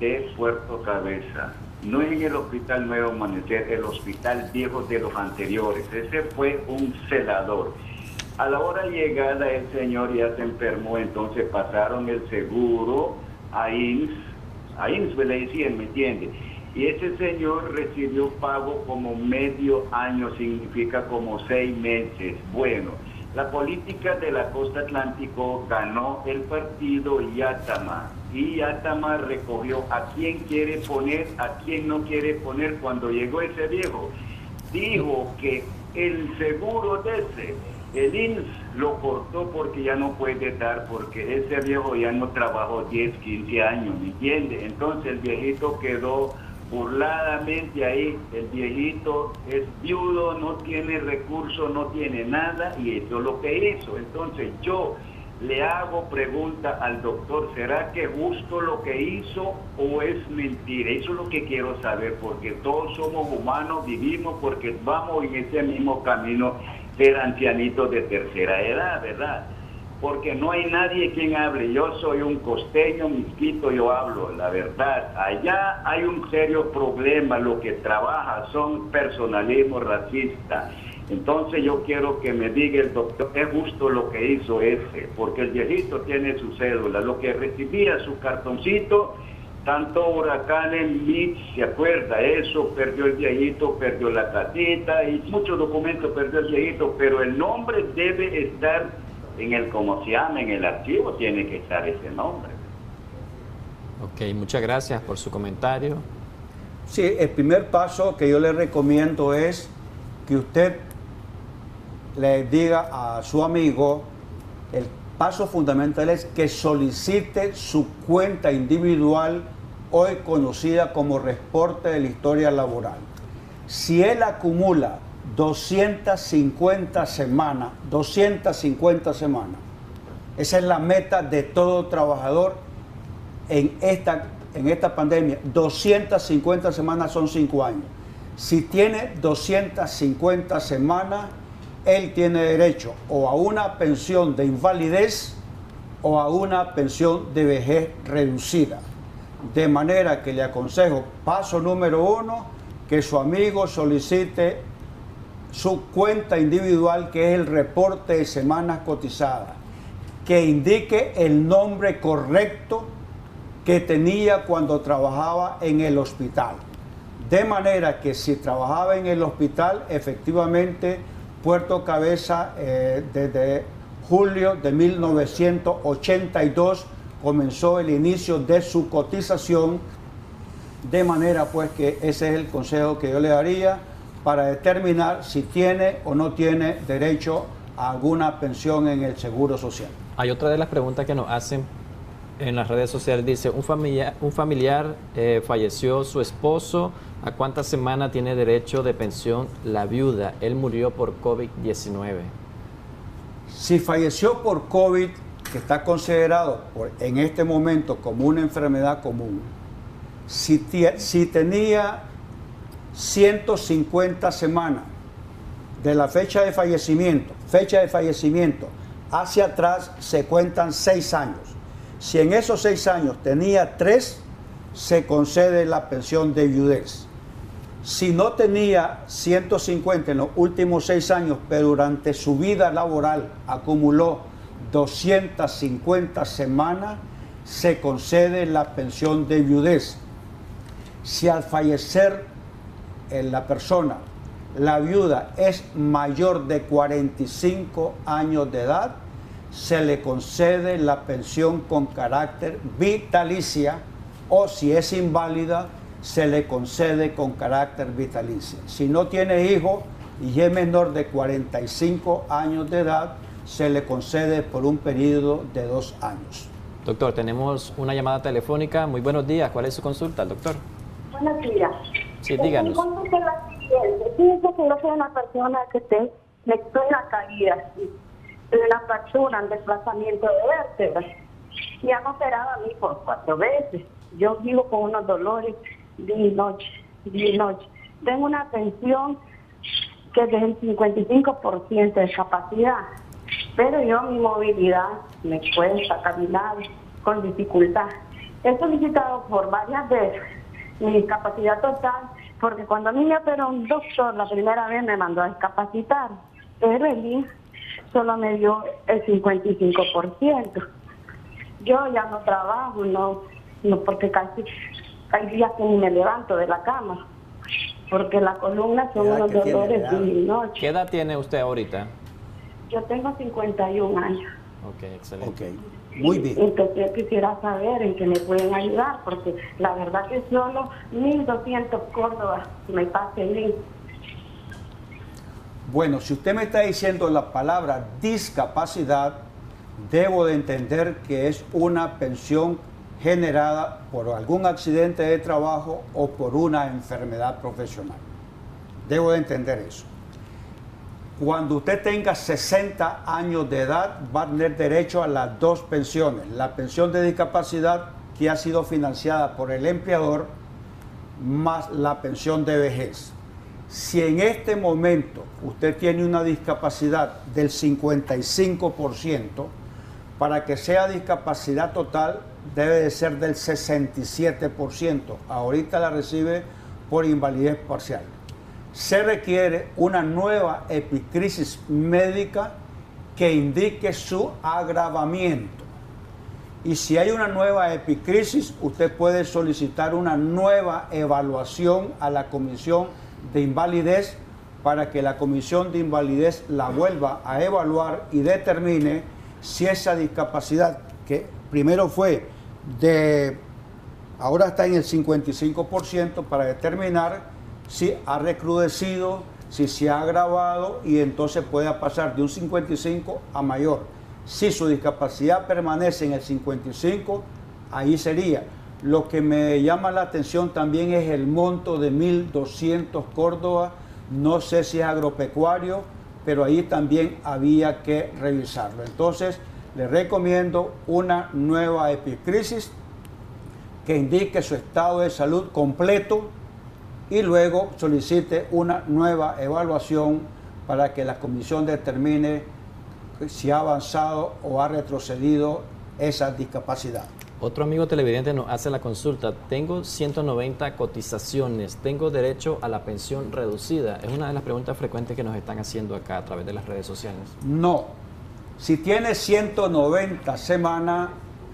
de Puerto Cabeza, no en el hospital Nuevo Amanecer, el hospital viejo de los anteriores, ese fue un celador. A la hora llegada el señor ya se enfermó, entonces pasaron el seguro a INS le decían, ¿me entiende? Y ese señor recibió pago como medio año, significa como 6 meses. Bueno, la política de la costa atlántico ganó el partido Yatama, y Yatama recogió a quién quiere poner, a quién no quiere poner. Cuando llegó ese viejo, dijo que el seguro de ese, el INS lo cortó porque ya no puede dar, porque ese viejo ya no trabajó 10, 15 años, ¿me entiende? Entonces el viejito quedó burladamente ahí, el viejito es viudo, no tiene recursos, no tiene nada, y eso es lo que hizo. Entonces yo le hago pregunta al doctor, ¿será que justo lo que hizo o es mentira? Eso es lo que quiero saber, porque todos somos humanos, vivimos porque vamos en ese mismo camino, ser ancianitos de tercera edad, ¿verdad? Porque no hay nadie quien hable. Yo soy un costeño, misquito, yo hablo la verdad. Allá hay un serio problema, lo que trabaja son personalismo racista. Entonces yo quiero que me diga el doctor, es justo lo que hizo ese, porque el viejito tiene su cédula, lo que recibía su cartoncito, tanto huracanes, Mitch, ¿se acuerda? Eso, perdió el viejito, perdió la casita y muchos documentos perdió el viejito, pero el nombre debe estar en el, como se llama, en el archivo tiene que estar ese nombre. Ok, muchas gracias por su comentario. Sí, el primer paso que yo le recomiendo es que usted le diga a su amigo, el paso fundamental es que solicite su cuenta individual, hoy conocida como reporte de la historia laboral. Si él acumula 250 semanas, esa es la meta de todo trabajador en esta pandemia. 250 semanas son 5 años. Si tiene 250 semanas, él tiene derecho o a una pensión de invalidez o a una pensión de vejez reducida. De manera que le aconsejo, paso número 1, que su amigo solicite su cuenta individual, que es el reporte de semanas cotizadas, que indique el nombre correcto que tenía cuando trabajaba en el hospital. De manera que si trabajaba en el hospital, efectivamente, Puerto Cabeza, desde julio de 1982 comenzó el inicio de su cotización, de manera pues que ese es el consejo que yo le daría para determinar si tiene o no tiene derecho a alguna pensión en el Seguro Social. Hay otra de las preguntas que nos hacen en las redes sociales, dice, un familiar falleció su esposo, ¿a cuántas semanas tiene derecho de pensión la viuda? Él murió por COVID-19. Si falleció por COVID, que está considerado en este momento como una enfermedad común, si tenía 150 semanas de la fecha de fallecimiento hacia atrás, se cuentan 6 años. Si en esos 6 años tenía 3, se concede la pensión de viudez. Si no tenía 150 en los últimos 6 años, pero durante su vida laboral acumuló 250 semanas, se concede la pensión de viudez. Si al fallecer la persona, la viuda, es mayor de 45 años de edad, se le concede la pensión con carácter vitalicia, o si es inválida, se le concede con carácter vitalicia. Si no tiene hijos y es menor de 45 años de edad, se le concede por un periodo de 2 años. Doctor, tenemos una llamada telefónica. Muy buenos días. ¿Cuál es su consulta, doctor? Buenos días. Sí, díganos. Mi consulta es la siguiente. Fíjense que yo soy una persona que estoy en la caída, en la fractura, en desplazamiento de vértebras. Me han operado a mí por 4 veces. Yo vivo con unos dolores día y noche, día y noche. Tengo una pensión que es del 55% de capacidad, pero yo mi movilidad me cuesta caminar con dificultad. He solicitado por varias veces mi discapacidad total, porque cuando a mí me operó un doctor la primera vez me mandó a discapacitar, pero el INSS solo me dio el 55%. Yo ya no trabajo, no porque casi hay días que ni me levanto de la cama, porque la columna son unos dolores de mi noche. ¿Qué edad tiene usted ahorita? Yo tengo 51 años. Ok, excelente. Okay. Muy bien. Entonces yo quisiera saber en qué me pueden ayudar, porque la verdad que solo 1.200 Córdoba me pase el link. Bueno, si usted me está diciendo la palabra discapacidad, debo de entender que es una pensión generada por algún accidente de trabajo o por una enfermedad profesional. Debo de entender eso. Cuando usted tenga 60 años de edad, va a tener derecho a las 2 pensiones. La pensión de discapacidad, que ha sido financiada por el empleador, más la pensión de vejez. Si en este momento usted tiene una discapacidad del 55%, para que sea discapacidad total debe de ser del 67%. Ahorita la recibe por invalidez parcial. Se requiere una nueva epicrisis médica que indique su agravamiento. Y si hay una nueva epicrisis, usted puede solicitar una nueva evaluación a la comisión de invalidez para que la comisión de invalidez la vuelva a evaluar y determine si esa discapacidad, que primero fue ahora está en el 55%, para determinar si ha recrudecido, si se ha agravado, y entonces puede pasar de un 55 a mayor. Si su discapacidad permanece en el 55, ahí sería. Lo que me llama la atención también es el monto de 1.200 Córdoba. No sé si es agropecuario, pero ahí también había que revisarlo. Entonces, le recomiendo una nueva epicrisis que indique su estado de salud completo y luego solicite una nueva evaluación para que la comisión determine si ha avanzado o ha retrocedido esa discapacidad. Otro amigo televidente nos hace la consulta. Tengo 190 cotizaciones. ¿Tengo derecho a la pensión reducida? Es una de las preguntas frecuentes que nos están haciendo acá a través de las redes sociales. No. Si tiene 190 semanas,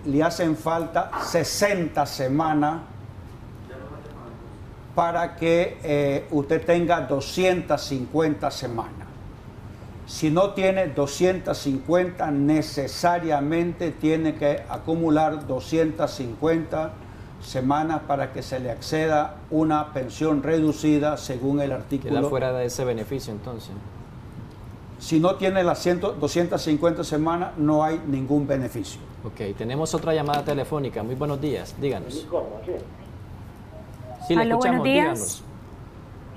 le hacen falta 60 semanas para que usted tenga 250 semanas. Si no tiene 250, necesariamente tiene que acumular 250 semanas para que se le acceda una pensión reducida según el artículo. Queda fuera de ese beneficio entonces. Si no tiene las 250 semanas, no hay ningún beneficio. Ok, tenemos otra llamada telefónica. Muy buenos días, díganos. Sí, le Aló, escuchamos, buenos días.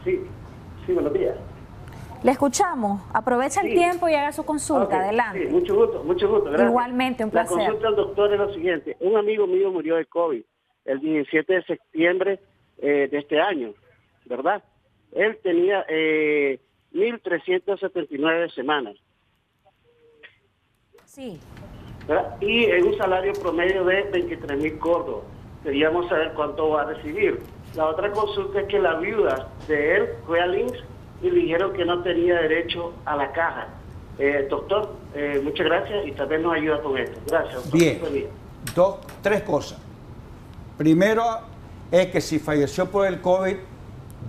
díganos. Sí, buenos días. Le escuchamos. Aprovecha el tiempo y haga su consulta. Okay, Adelante. Sí, mucho gusto, gracias. Igualmente, un placer. La consulta al doctor es lo siguiente. Un amigo mío murió de COVID el 17 de septiembre de este año, ¿verdad? Él tenía 1.379 semanas. Sí. ¿Verdad? Y en un salario promedio de 23.000 Córdoba. Queríamos saber cuánto va a recibir. La otra consulta es que la viuda de él fue al INSS y le dijeron que no tenía derecho a la caja. Doctor, muchas gracias y tal vez nos ayuda con esto. Gracias, doctor. Bien, 3 cosas. Primero es que si falleció por el COVID,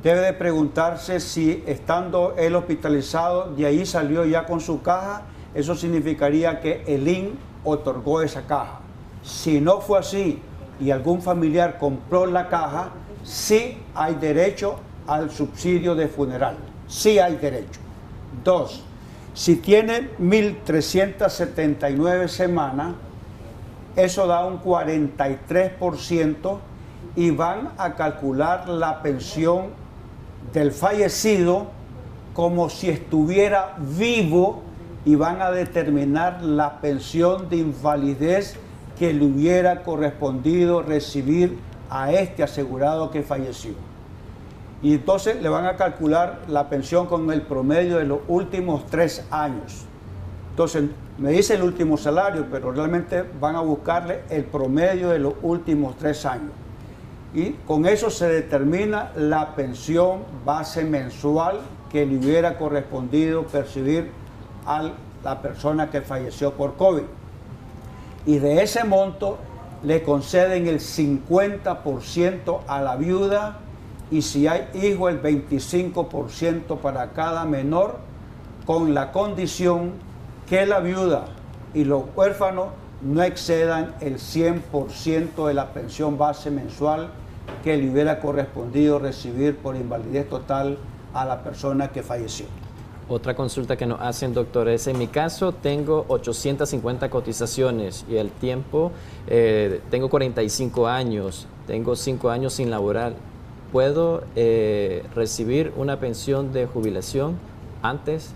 debe de preguntarse si estando él hospitalizado, de ahí salió ya con su caja eso significaría que el INS otorgó esa caja. Si no fue así y algún familiar compró la caja, sí hay derecho al subsidio de funeral. Sí hay derecho. 2. Si tiene 1.379 semanas, eso da un 43% y van a calcular la pensión del fallecido como si estuviera vivo y van a determinar la pensión de invalidez que le hubiera correspondido recibir a este asegurado que falleció. Y entonces le van a calcular la pensión con el promedio de los últimos 3 años. Entonces, me dice el último salario, pero realmente van a buscarle el promedio de los últimos 3 años. Y con eso se determina la pensión base mensual que le hubiera correspondido percibir a la persona que falleció por COVID. Y de ese monto le conceden el 50% a la viuda y si hay hijo el 25% para cada menor, con la condición que la viuda y los huérfanos no excedan el 100% de la pensión base mensual que le hubiera correspondido recibir por invalidez total a la persona que falleció. Otra consulta que nos hacen, doctor, es: en mi caso tengo 850 cotizaciones y el tiempo, tengo 45 años, tengo 5 años sin laborar. ¿Puedo recibir una pensión de jubilación antes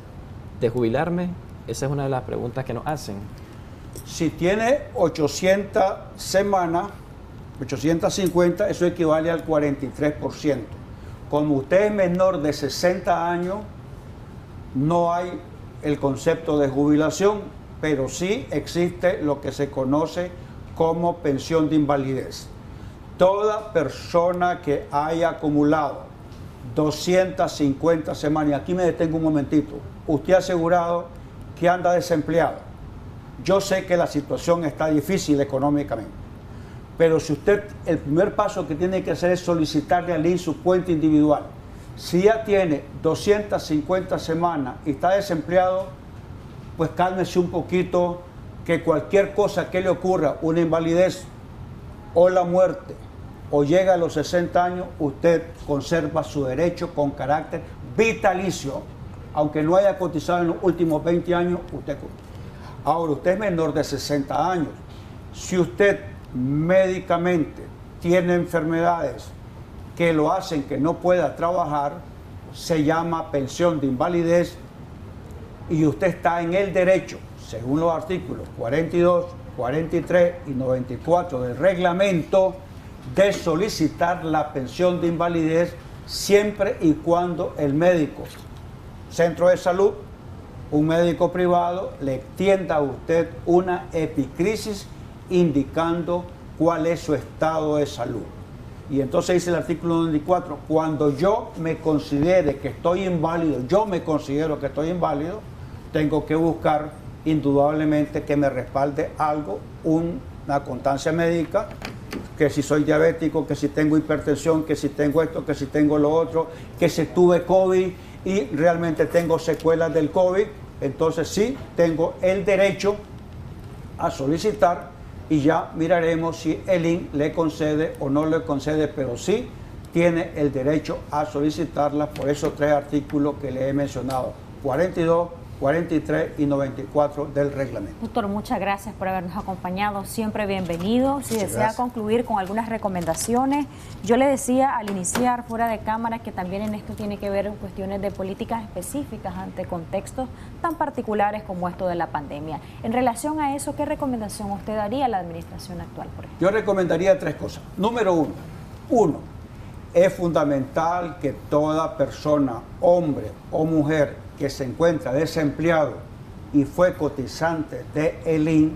de jubilarme? Esa es una de las preguntas que nos hacen. Si tiene 800 semanas, 850, eso equivale al 43%. Como usted es menor de 60 años, no hay el concepto de jubilación, pero sí existe lo que se conoce como pensión de invalidez. Toda persona que haya acumulado 250 semanas, y aquí me detengo un momentito, usted ha asegurado que anda desempleado. Yo sé que la situación está difícil económicamente, pero si usted, el primer paso que tiene que hacer es solicitarle al INS su cuenta individual. Si ya tiene 250 semanas y está desempleado, pues cálmese un poquito, que cualquier cosa que le ocurra, una invalidez o la muerte, o llega a los 60 años, usted conserva su derecho con carácter vitalicio, aunque no haya cotizado en los últimos 20 años, usted. Ahora, usted es menor de 60 años. Si usted médicamente tiene enfermedades que lo hacen que no pueda trabajar, se llama pensión de invalidez y usted está en el derecho, según los artículos 42, 43 y 94 del reglamento, de solicitar la pensión de invalidez siempre y cuando el médico, centro de salud, un médico privado, le extienda a usted una epicrisis indicando cuál es su estado de salud. Y entonces dice el artículo 94, cuando yo me considere que estoy inválido, yo me considero que estoy inválido, tengo que buscar indudablemente que me respalde algo, una constancia médica, que si soy diabético, que si tengo hipertensión, que si tengo esto, que si tengo lo otro, que si tuve COVID y realmente tengo secuelas del COVID, entonces sí tengo el derecho a solicitar y ya miraremos si el INS le concede o no le concede, pero sí tiene el derecho a solicitarla por esos 3 artículos que le he mencionado, 42, 43 y 94 del reglamento. Doctor, muchas gracias por habernos acompañado, siempre bienvenido. Si desea concluir con algunas recomendaciones, yo le decía al iniciar fuera de cámara que también en esto tiene que ver en cuestiones de políticas específicas ante contextos tan particulares como esto de la pandemia. En relación a eso, ¿qué recomendación usted daría a la administración actual, por ejemplo? Yo recomendaría 3 cosas. Número 1, es fundamental que toda persona, hombre o mujer, que se encuentra desempleado y fue cotizante de el INS,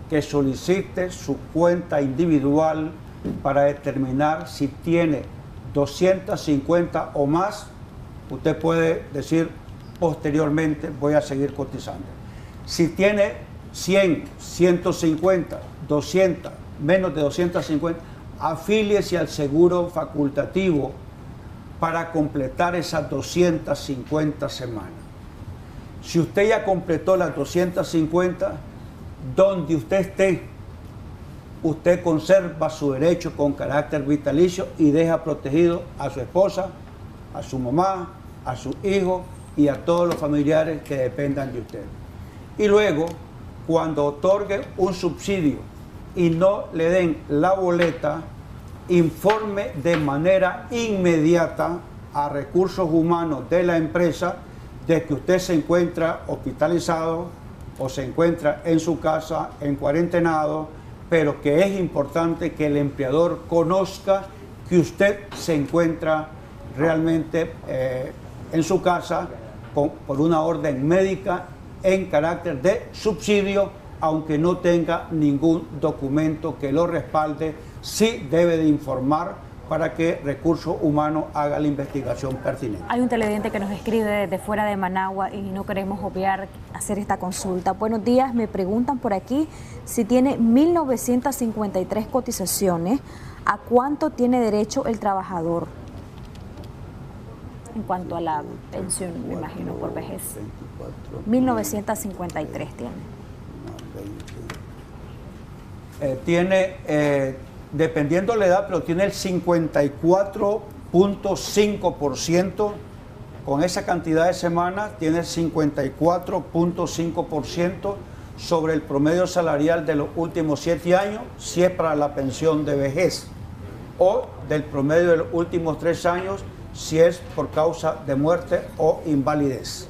que solicite su cuenta individual para determinar si tiene 250 o más. Usted puede decir posteriormente voy a seguir cotizando. Si tiene 100, 150, 200, menos de 250, afíliese al seguro facultativo para completar esas 250 semanas. Si usted ya completó las 250, donde usted esté, usted conserva su derecho con carácter vitalicio y deja protegido a su esposa, a su mamá, a sus hijos y a todos los familiares que dependan de usted. Y luego, cuando otorgue un subsidio y no le den la boleta, informe de manera inmediata a recursos humanos de la empresa de que usted se encuentra hospitalizado o se encuentra en su casa en cuarentenado, pero que es importante que el empleador conozca que usted se encuentra realmente en su casa por una orden médica en carácter de subsidio, aunque no tenga ningún documento que lo respalde. Sí debe de informar para que Recursos Humanos haga la investigación pertinente. Hay un televidente que nos escribe desde fuera de Managua y no queremos obviar hacer esta consulta. Buenos días, me preguntan por aquí si tiene 1.953 cotizaciones, ¿a cuánto tiene derecho el trabajador? En cuanto a la pensión, me imagino, por vejez. 1.953 tiene. Dependiendo de la edad, pero tiene el 54.5%, con esa cantidad de semanas, tiene el 54.5% sobre el promedio salarial de los últimos 7 años, si es para la pensión de vejez, o del promedio de los últimos 3 años, si es por causa de muerte o invalidez.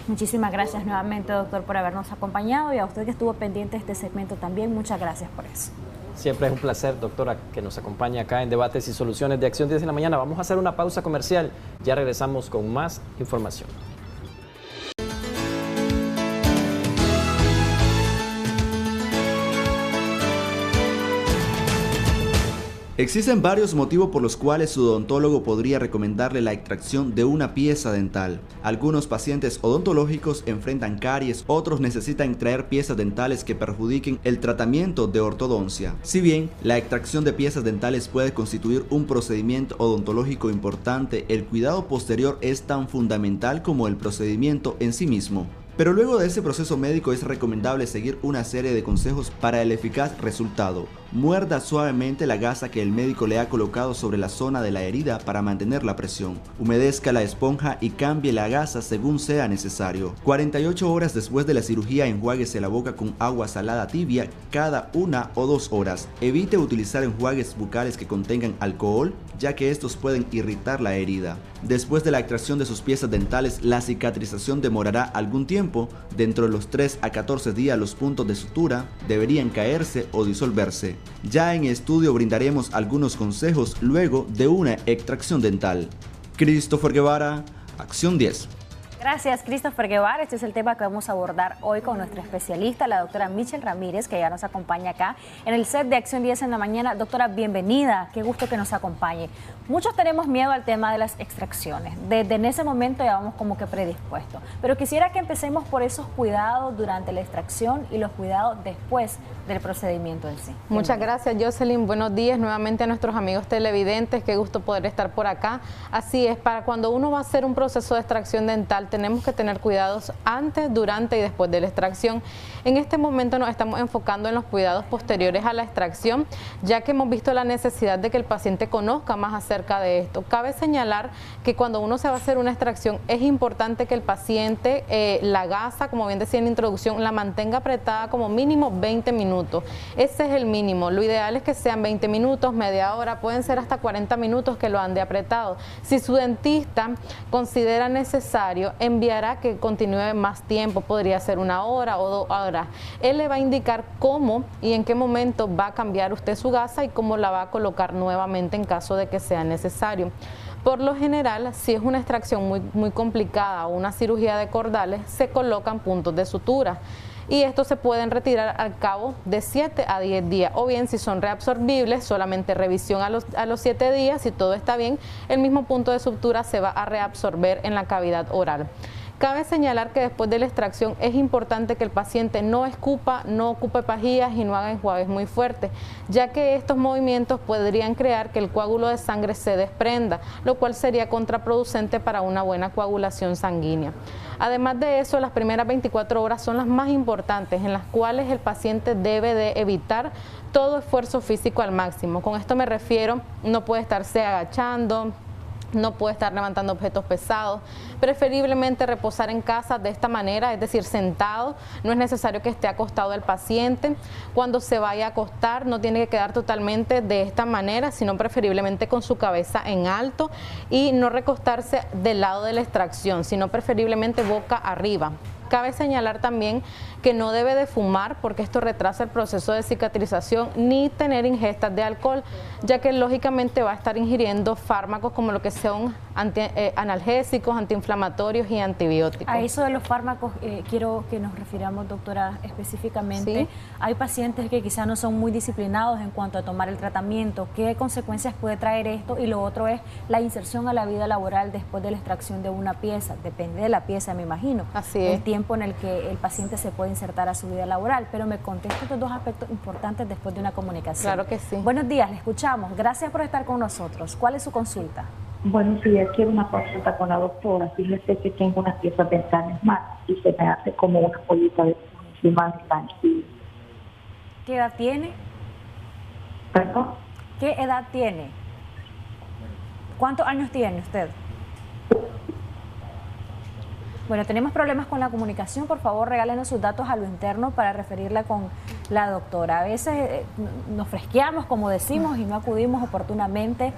Muchísimas gracias nuevamente, doctor, por habernos acompañado, y a usted que estuvo pendiente de este segmento también, muchas gracias por eso. Siempre es un placer, doctora, que nos acompañe acá en Debates y Soluciones de Acción 10 de la mañana. Vamos a hacer una pausa comercial. Ya regresamos con más información. Existen varios motivos por los cuales su odontólogo podría recomendarle la extracción de una pieza dental. Algunos pacientes odontológicos enfrentan caries, otros necesitan extraer piezas dentales que perjudiquen el tratamiento de ortodoncia. Si bien la extracción de piezas dentales puede constituir un procedimiento odontológico importante, el cuidado posterior es tan fundamental como el procedimiento en sí mismo. Pero luego de ese proceso médico es recomendable seguir una serie de consejos para el eficaz resultado. Muerda suavemente la gasa que el médico le ha colocado sobre la zona de la herida para mantener la presión. Humedezca la esponja y cambie la gasa según sea necesario. 48 horas después de la cirugía, enjuáguese la boca con agua salada tibia cada 1 o 2 horas. Evite utilizar enjuagues bucales que contengan alcohol, ya que estos pueden irritar la herida. Después de la extracción de sus piezas dentales, la cicatrización demorará algún tiempo. Dentro de los 3 a 14 días los puntos de sutura deberían caerse o disolverse. Ya en estudio brindaremos algunos consejos luego de una extracción dental. Christopher Guevara, Acción 10. Gracias, Christopher Guevara. Este es el tema que vamos a abordar hoy con nuestra especialista, la doctora Michelle Ramírez, que ya nos acompaña acá en el set de Acción 10 en la mañana. Doctora, bienvenida. Qué gusto que nos acompañe. Muchos tenemos miedo al tema de las extracciones. Desde en ese momento ya vamos como que predispuestos. Pero quisiera que empecemos por esos cuidados durante la extracción y los cuidados después del procedimiento en sí. Muchas gracias, Jocelyn. Buenos días nuevamente a nuestros amigos televidentes. Qué gusto poder estar por acá. Así es, para cuando uno va a hacer un proceso de extracción dental, tenemos que tener cuidados antes, durante y después de la extracción. En este momento nos estamos enfocando en los cuidados posteriores a la extracción, ya que hemos visto la necesidad de que el paciente conozca más acerca de esto. Cabe señalar que cuando uno se va a hacer una extracción es importante que el paciente la gasa, como bien decía en la introducción, la mantenga apretada como mínimo 20 minutos. Ese es el mínimo. Lo ideal es que sean 20 minutos, media hora, pueden ser hasta 40 minutos que lo ande apretado. Si su dentista considera necesario, enviará que continúe más tiempo, podría ser 1 hora o 2 horas. Él le va a indicar cómo y en qué momento va a cambiar usted su gasa y cómo la va a colocar nuevamente en caso de que sea necesario. Por lo general, si es una extracción muy complicada o una cirugía de cordales, se colocan puntos de sutura. Y estos se pueden retirar al cabo de 7 a 10 días, o bien si son reabsorbibles, solamente revisión a los 7 días, si todo está bien, el mismo punto de sutura se va a reabsorber en la cavidad oral. Cabe señalar que después de la extracción es importante que el paciente no escupa, no ocupe pajillas y no haga enjuagues muy fuertes, ya que estos movimientos podrían crear que el coágulo de sangre se desprenda, lo cual sería contraproducente para una buena coagulación sanguínea. Además de eso, las primeras 24 horas son las más importantes, en las cuales el paciente debe de evitar todo esfuerzo físico al máximo. Con esto me refiero, no puede estarse agachando, no puede estar levantando objetos pesados, preferiblemente reposar en casa de esta manera, es decir, sentado. No es necesario que esté acostado el paciente. Cuando se vaya a acostar no tiene que quedar totalmente de esta manera, sino preferiblemente con su cabeza en alto, y no recostarse del lado de la extracción, sino preferiblemente boca arriba. Cabe señalar también que no debe de fumar, porque esto retrasa el proceso de cicatrización, ni tener ingestas de alcohol, ya que lógicamente va a estar ingiriendo fármacos como lo que son analgésicos, antiinflamatorios y antibióticos. A eso de los fármacos quiero que nos refiramos, doctora, específicamente. ¿Sí? Hay pacientes que quizás no son muy disciplinados en cuanto a tomar el tratamiento. ¿Qué consecuencias puede traer esto? Y lo otro es la inserción a la vida laboral después de la extracción de una pieza. Depende de la pieza, me imagino. Así es. El tiempo en el que el paciente se puede insertar a su vida laboral, pero me contesta estos dos aspectos importantes después de una comunicación. Claro que sí. Buenos días, le escuchamos. Gracias por estar con nosotros. ¿Cuál es su consulta? Buenos días, quiero una consulta con la doctora. Fíjese que tengo unas piezas dentales más y se me hace como una pollita de encima de la encía. ¿Qué edad tiene? ¿Perdón? ¿Qué edad tiene? ¿Cuántos años tiene usted? Bueno, tenemos problemas con la comunicación. Por favor, regálenos sus datos a lo interno para referirla con la doctora. A veces nos fresqueamos, como decimos, y no acudimos oportunamente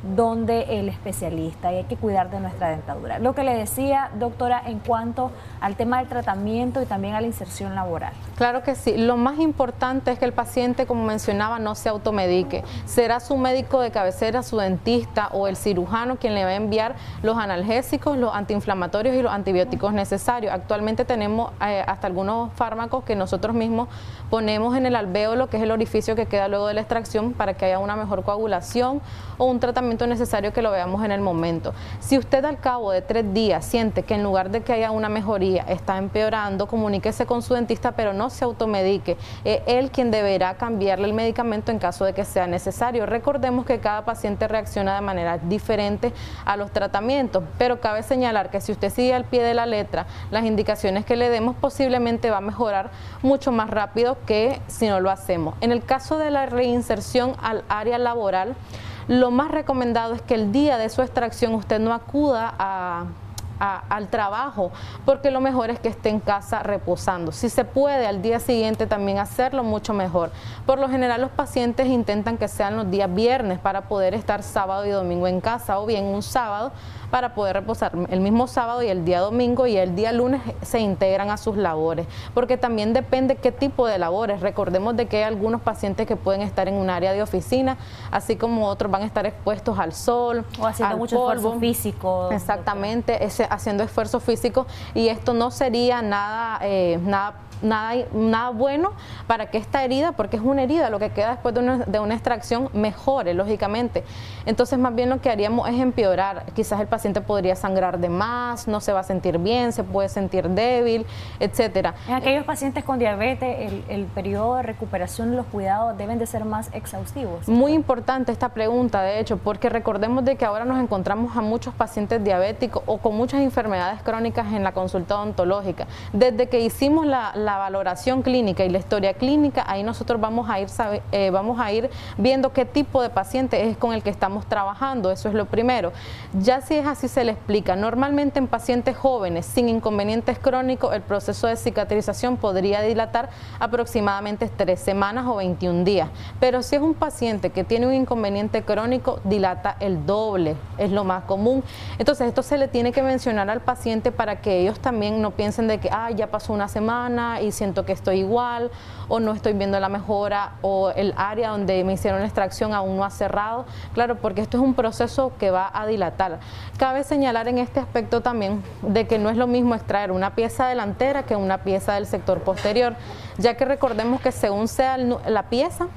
donde el especialista, y hay que cuidar de nuestra dentadura. Lo que le decía, doctora, en cuanto al tema del tratamiento y también a la inserción laboral. Claro que sí. Lo más importante es que el paciente, como mencionaba, no se automedique. Será su médico de cabecera, su dentista o el cirujano quien le va a enviar los analgésicos, los antiinflamatorios y los antibióticos necesarios. Actualmente tenemos hasta algunos fármacos que nosotros mismos ponemos en el alvéolo, que es el orificio que queda luego de la extracción, para que haya una mejor coagulación o un tratamiento necesario que lo veamos en el momento. Si usted al cabo de 3 días siente que en lugar de que haya una mejoría está empeorando, comuníquese con su dentista, pero no se automedique. Es él quien deberá cambiarle el medicamento en caso de que sea necesario. Recordemos que cada paciente reacciona de manera diferente a los tratamientos, pero cabe señalar que si usted sigue al pie de la letra las indicaciones que le demos, posiblemente va a mejorar mucho más rápido que si no lo hacemos. En el caso de la reinserción al área laboral, lo más recomendado es que el día de su extracción usted no acuda al trabajo, porque lo mejor es que esté en casa reposando. Si se puede al día siguiente también hacerlo, mucho mejor. Por lo general los pacientes intentan que sean los días viernes para poder estar sábado y domingo en casa, o bien un sábado para poder reposar el mismo sábado y el día domingo, y el día lunes se integran a sus labores, porque también depende qué tipo de labores. Recordemos de que hay algunos pacientes que pueden estar en un área de oficina, así como otros van a estar expuestos al sol, o haciendo mucho esfuerzo físico. Exactamente, haciendo esfuerzo físico, y esto no sería nada bueno para que esta herida, porque es una herida, lo que queda después de una extracción, mejore, lógicamente. Entonces, más bien lo que haríamos es empeorar. Quizás el paciente podría sangrar de más, no se va a sentir bien, se puede sentir débil, etcétera. En aquellos pacientes con diabetes, el periodo de recuperación y los cuidados deben de ser más exhaustivos. Muy importante esta pregunta, de hecho, porque recordemos de que ahora nos encontramos a muchos pacientes diabéticos o con muchas enfermedades crónicas en la consulta odontológica. Desde que hicimos la valoración clínica y la historia clínica, ahí nosotros vamos a ir viendo qué tipo de paciente es con el que estamos trabajando. Eso es lo primero. Ya si es así, se le explica. Normalmente en pacientes jóvenes sin inconvenientes crónicos, el proceso de cicatrización podría dilatar aproximadamente 3 semanas o 21 días, pero si es un paciente que tiene un inconveniente crónico, dilata el doble, es lo más común. Entonces esto se le tiene que mencionar al paciente para que ellos también no piensen de que ya pasó una semana y siento que estoy igual, o no estoy viendo la mejora, o el área donde me hicieron la extracción aún no ha cerrado. Claro, porque esto es un proceso que va a dilatar. Cabe señalar en este aspecto también de que no es lo mismo extraer una pieza delantera que una pieza del sector posterior, ya que recordemos que según sea la pieza,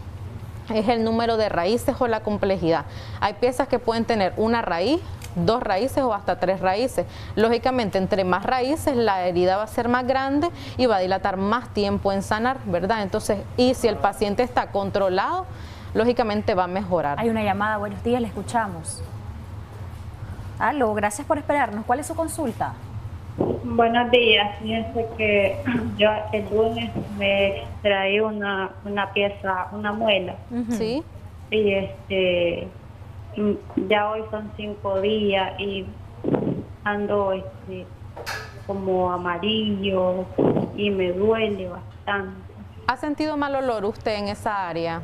es el número de raíces o la complejidad. Hay piezas que pueden tener una raíz, 2 raíces o hasta 3 raíces. Lógicamente, entre más raíces, la herida va a ser más grande y va a dilatar más tiempo en sanar, ¿verdad? Entonces, y si el paciente está controlado, lógicamente va a mejorar. Hay una llamada, buenos días, le escuchamos. Aló, gracias por esperarnos. ¿Cuál es su consulta? Buenos días, fíjense que yo el lunes me extraí una pieza, una muela. Sí. Y ya hoy son 5 días y ando como amarillo y me duele bastante. ¿Ha sentido mal olor usted en esa área?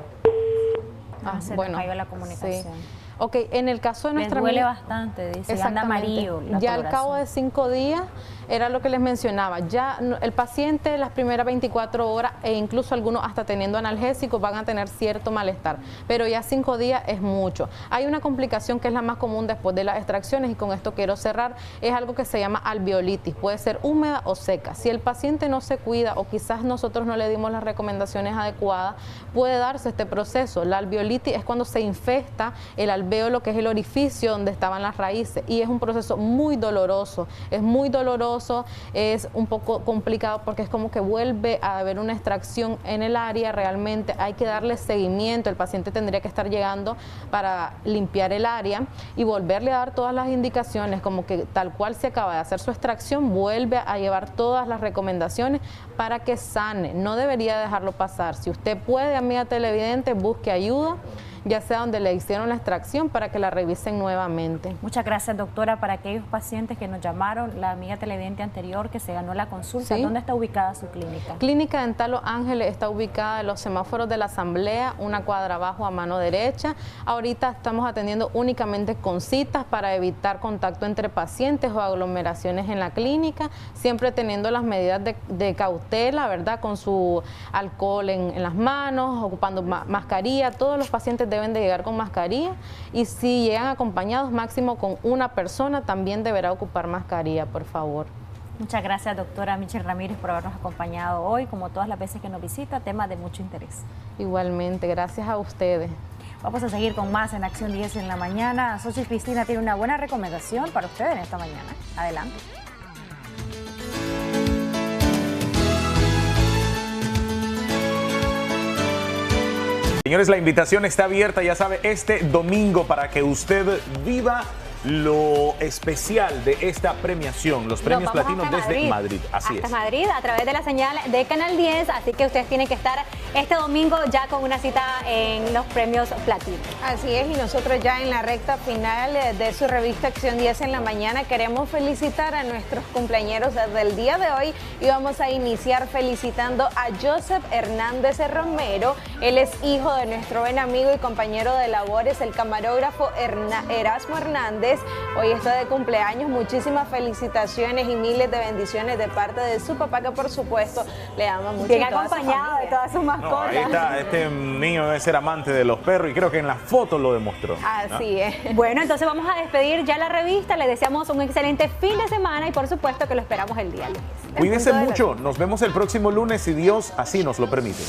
Se nos cayó la comunicación. Sí. Ok, en el caso de nuestra duele amiga, bastante, dice, anda amarillo. Ya al cabo de 5 días, era lo que les mencionaba, ya el paciente las primeras 24 horas e incluso algunos hasta teniendo analgésicos van a tener cierto malestar, pero ya 5 días es mucho. Hay una complicación que es la más común después de las extracciones y con esto quiero cerrar, es algo que se llama alveolitis, puede ser húmeda o seca. Si el paciente no se cuida o quizás nosotros no le dimos las recomendaciones adecuadas, puede darse este proceso. La alveolitis es cuando se infesta el alvéolo, que es el orificio donde estaban las raíces, y es un proceso muy doloroso, es un poco complicado porque es como que vuelve a haber una extracción en el área, realmente hay que darle seguimiento, el paciente tendría que estar llegando para limpiar el área y volverle a dar todas las indicaciones, como que tal cual se acaba de hacer su extracción, vuelve a llevar todas las recomendaciones para que sane, no debería dejarlo pasar. Si usted puede, amiga televidente, busque ayuda, ya sea donde le hicieron la extracción, para que la revisen nuevamente. Muchas gracias, doctora. Para aquellos pacientes que nos llamaron, la amiga televidente anterior que se ganó la consulta, ¿sí? ¿Dónde está ubicada su clínica? Clínica Dental Los Ángeles está ubicada en los semáforos de la Asamblea, una cuadra abajo a mano derecha. Ahorita estamos atendiendo únicamente con citas para evitar contacto entre pacientes o aglomeraciones en la clínica, siempre teniendo las medidas de cautela, ¿verdad? Con su alcohol en las manos, ocupando mascarilla. Todos los pacientes deben de llegar con mascarilla y si llegan acompañados, máximo con una persona, también deberá ocupar mascarilla, por favor. Muchas gracias, doctora Michelle Ramírez, por habernos acompañado hoy, como todas las veces que nos visita, tema de mucho interés. Igualmente, gracias a ustedes. Vamos a seguir con más en Acción 10 en la mañana. Xochitl Cristina tiene una buena recomendación para ustedes en esta mañana. Adelante. Señores, la invitación está abierta, ya sabe, este domingo para que usted viva lo especial de esta premiación, los premios platinos desde Madrid. Así es. Hasta Madrid, a través de la señal de Canal 10, así que ustedes tienen que estar este domingo ya con una cita en los premios platinos. Así es, y nosotros ya en la recta final de su revista Acción 10 en la mañana queremos felicitar a nuestros cumpleañeros desde el día de hoy y vamos a iniciar felicitando a Joseph Hernández Romero. Él es hijo de nuestro buen amigo y compañero de labores, el camarógrafo Erasmo Hernández. Hoy está de cumpleaños, muchísimas felicitaciones y miles de bendiciones de parte de su papá, que por supuesto le ama mucho. Bien acompañado de todas sus mascotas. No, ahí está, este niño debe ser amante de los perros y creo que en la foto lo demostró. Así es. Bueno, entonces vamos a despedir ya la revista, les deseamos un excelente fin de semana y por supuesto que lo esperamos el día lunes. Cuídense mucho, nos vemos el próximo lunes si Dios así nos lo permite.